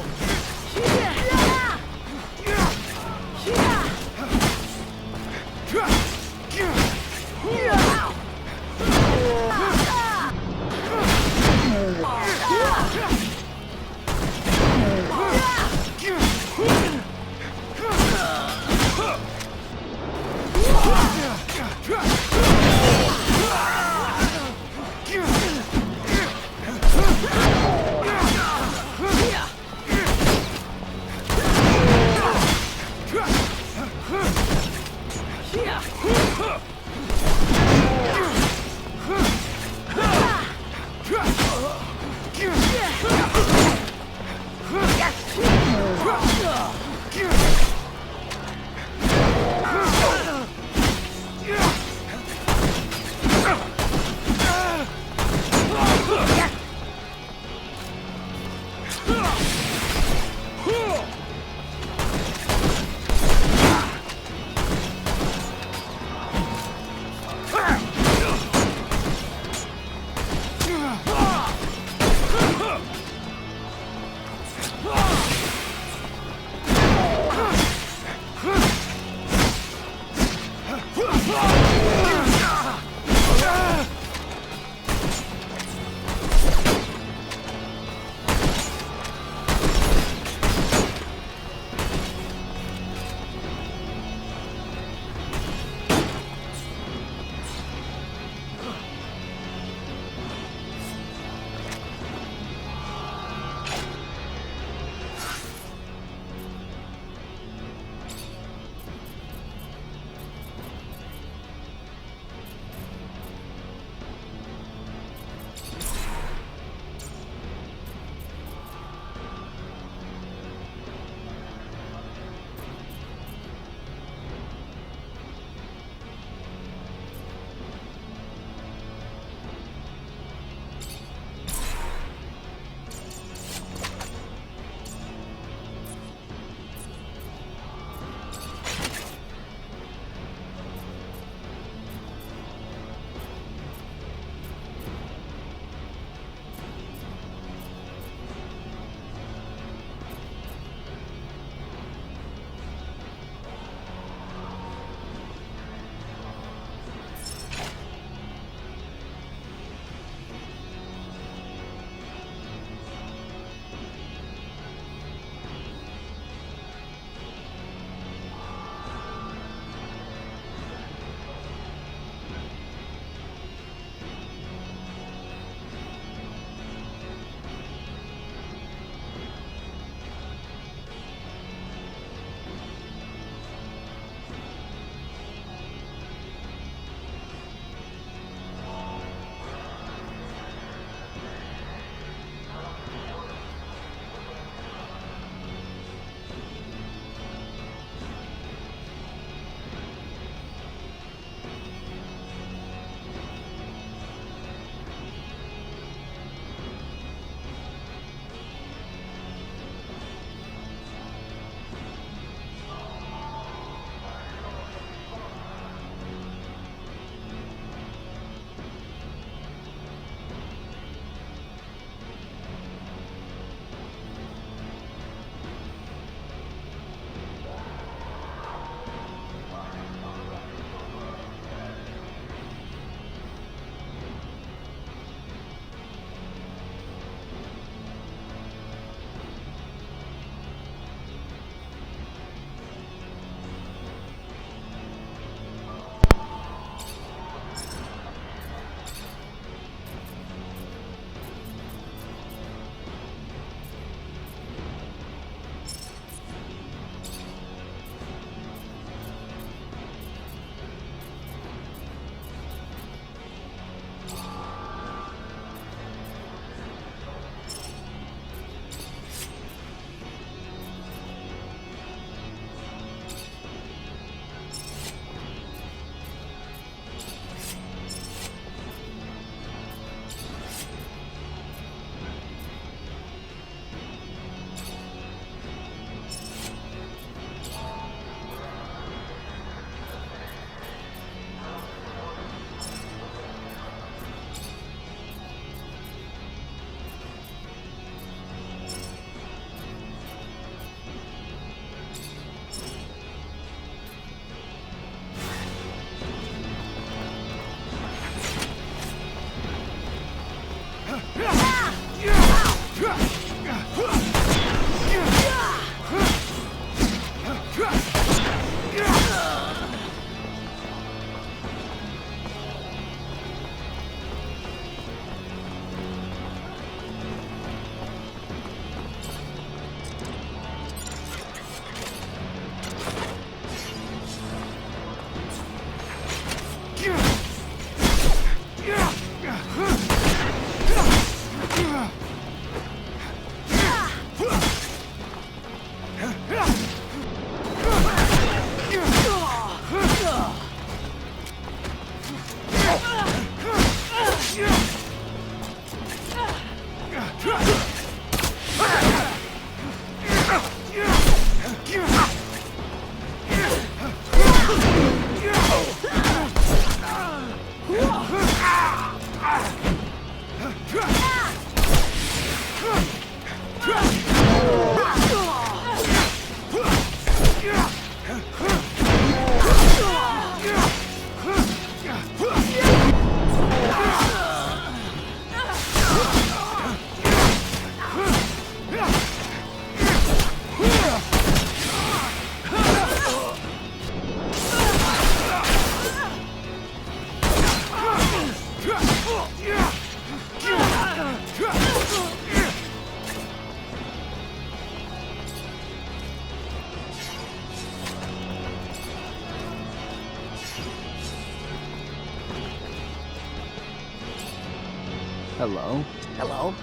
Hello? Hello?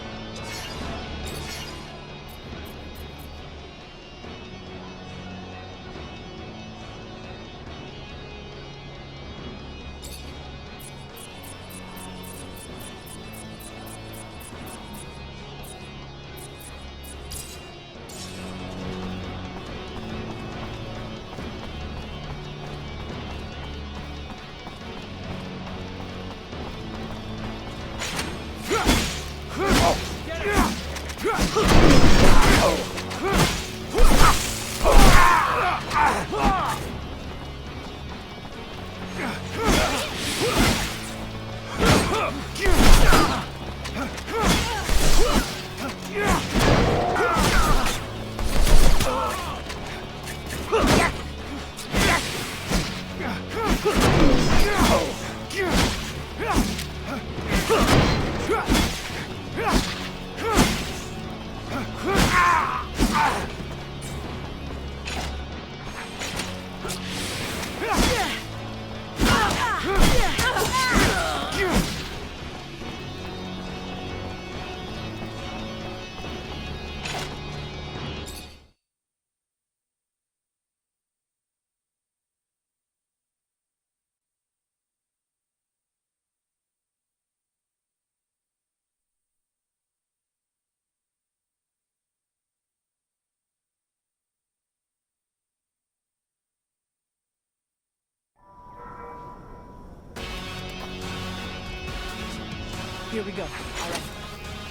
Here we go. All right.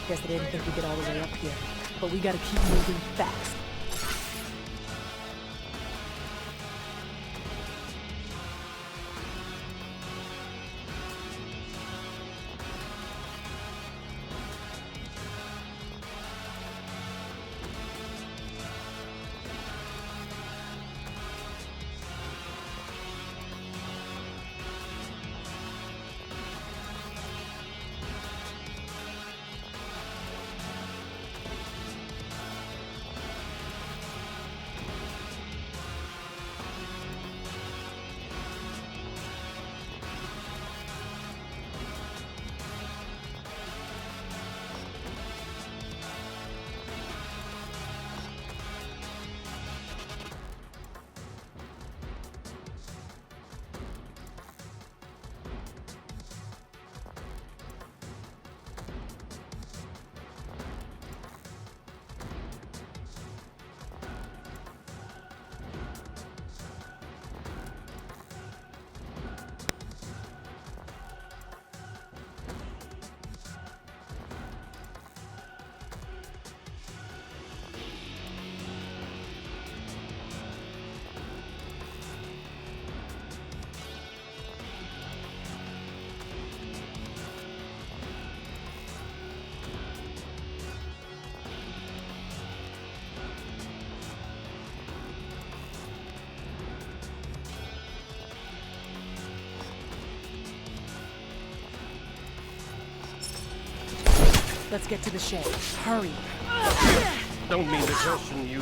Guess I didn't think we'd get all the way up here. But we gotta keep moving fast. Let's get to the shed. Hurry. Don't mean to question you.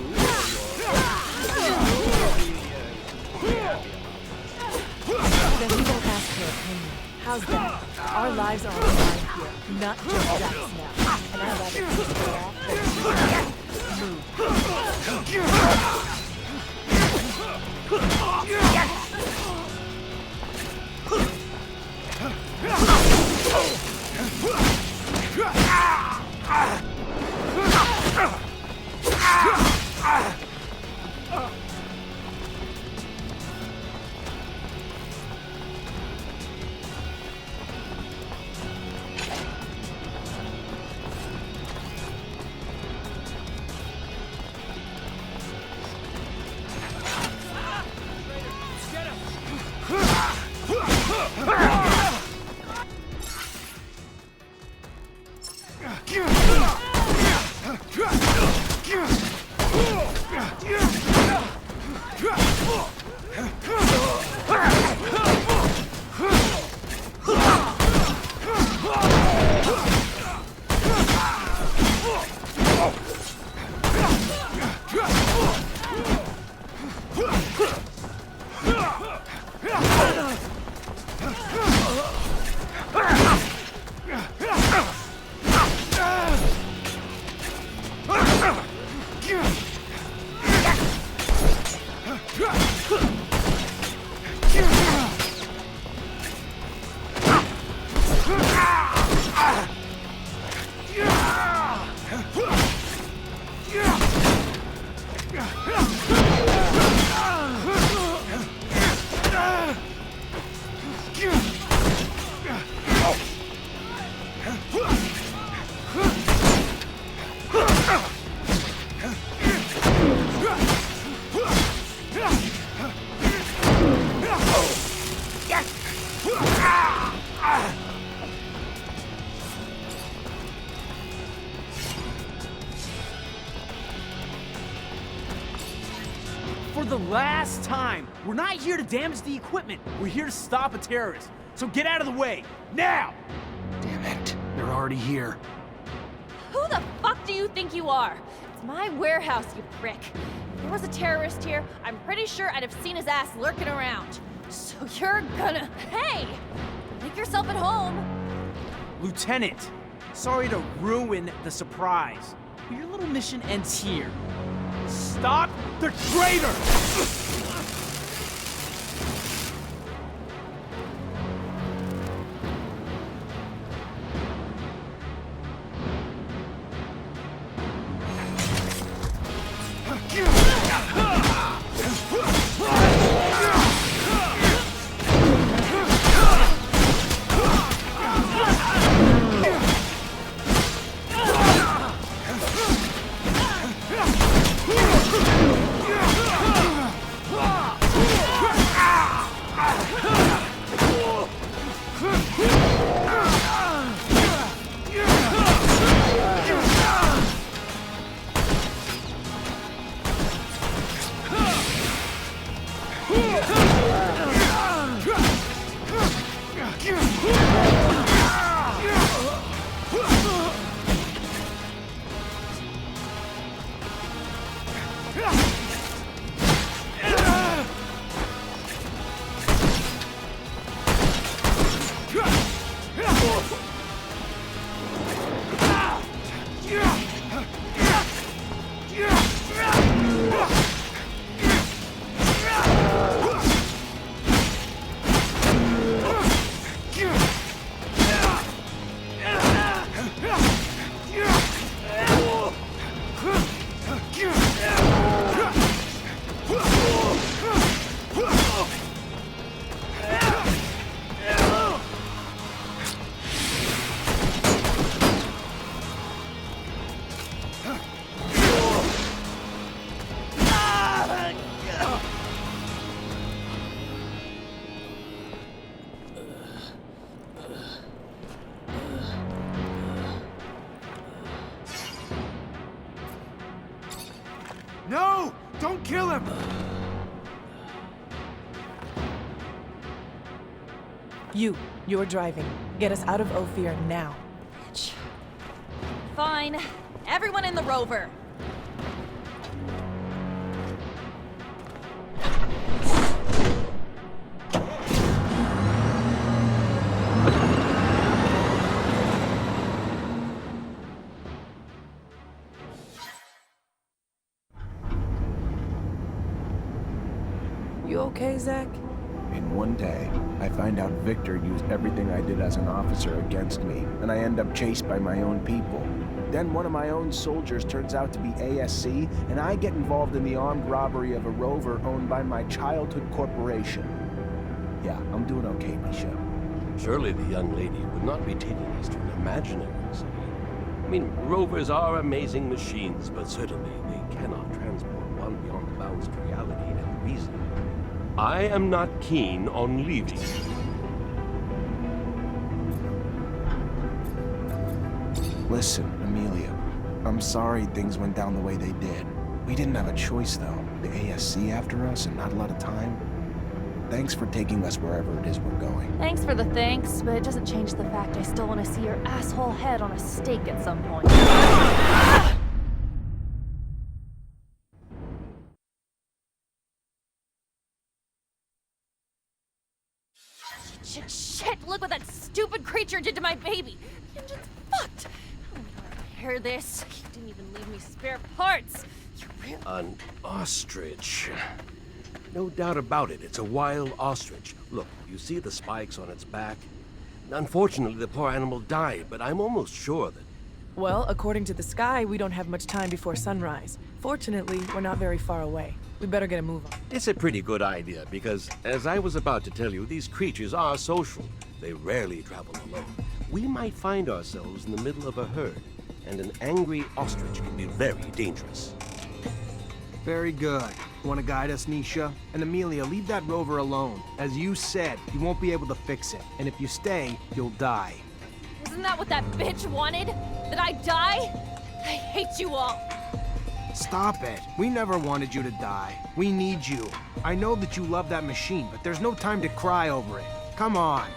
Then we won't ask her opinion. How's that? Our lives are on the line here, not just Jack's now. And I'd rather take it off For the last time, we're not here to damage the equipment. We're here to stop a terrorist. So get out of the way, now! Damn it, they're already here. Who the fuck do you think you are? It's my warehouse, you prick. If there was a terrorist here, I'm pretty sure I'd have seen his ass lurking around. So you're gonna... Hey! Make yourself at home. Lieutenant, sorry to ruin the surprise, but your little mission ends here. Stop the traitor! No! Don't kill him! You're driving. Get us out of Ophir now. Fine. Everyone in the rover. You okay, Zach? In one day, I find out Victor used everything I did as an officer against me, and I end up chased by my own people. Then one of my own soldiers turns out to be ASC, and I get involved in the armed robbery of a rover owned by my childhood corporation. Yeah, I'm doing okay, Michelle. Surely the young lady would not be taking us to an imaginary city. I mean, rovers are amazing machines, but certainly they cannot transport one beyond the bounds of reality and reason. I am not keen on leaving. Listen, Amelia, I'm sorry things went down the way they did. We didn't have a choice, though. The ASC after us and not a lot of time. Thanks for taking us wherever it is we're going. Thanks for the thanks, but it doesn't change the fact I still want to see your asshole head on a stake at some point. Shit! Look what that stupid creature did to my baby! The engine's fucked! How am I gonna repair this? You didn't even leave me spare parts! You really... An ostrich. No doubt about it, it's a wild ostrich. Look, you see the spikes on its back? Unfortunately, the poor animal died, but I'm almost sure that... Well, according to the sky, we don't have much time before sunrise. Fortunately, we're not very far away. We better get a move on. It's a pretty good idea, because, as I was about to tell you, these creatures are social. They rarely travel alone. We might find ourselves in the middle of a herd, and an angry ostrich can be very dangerous. Very good. Want to guide us, Nisha? And Amelia, leave that rover alone. As you said, you won't be able to fix it. And if you stay, you'll die. Isn't that what that bitch wanted? That I die? I hate you all! Stop it. We never wanted you to die. We need you. I know that you love that machine, but there's no time to cry over it. Come on.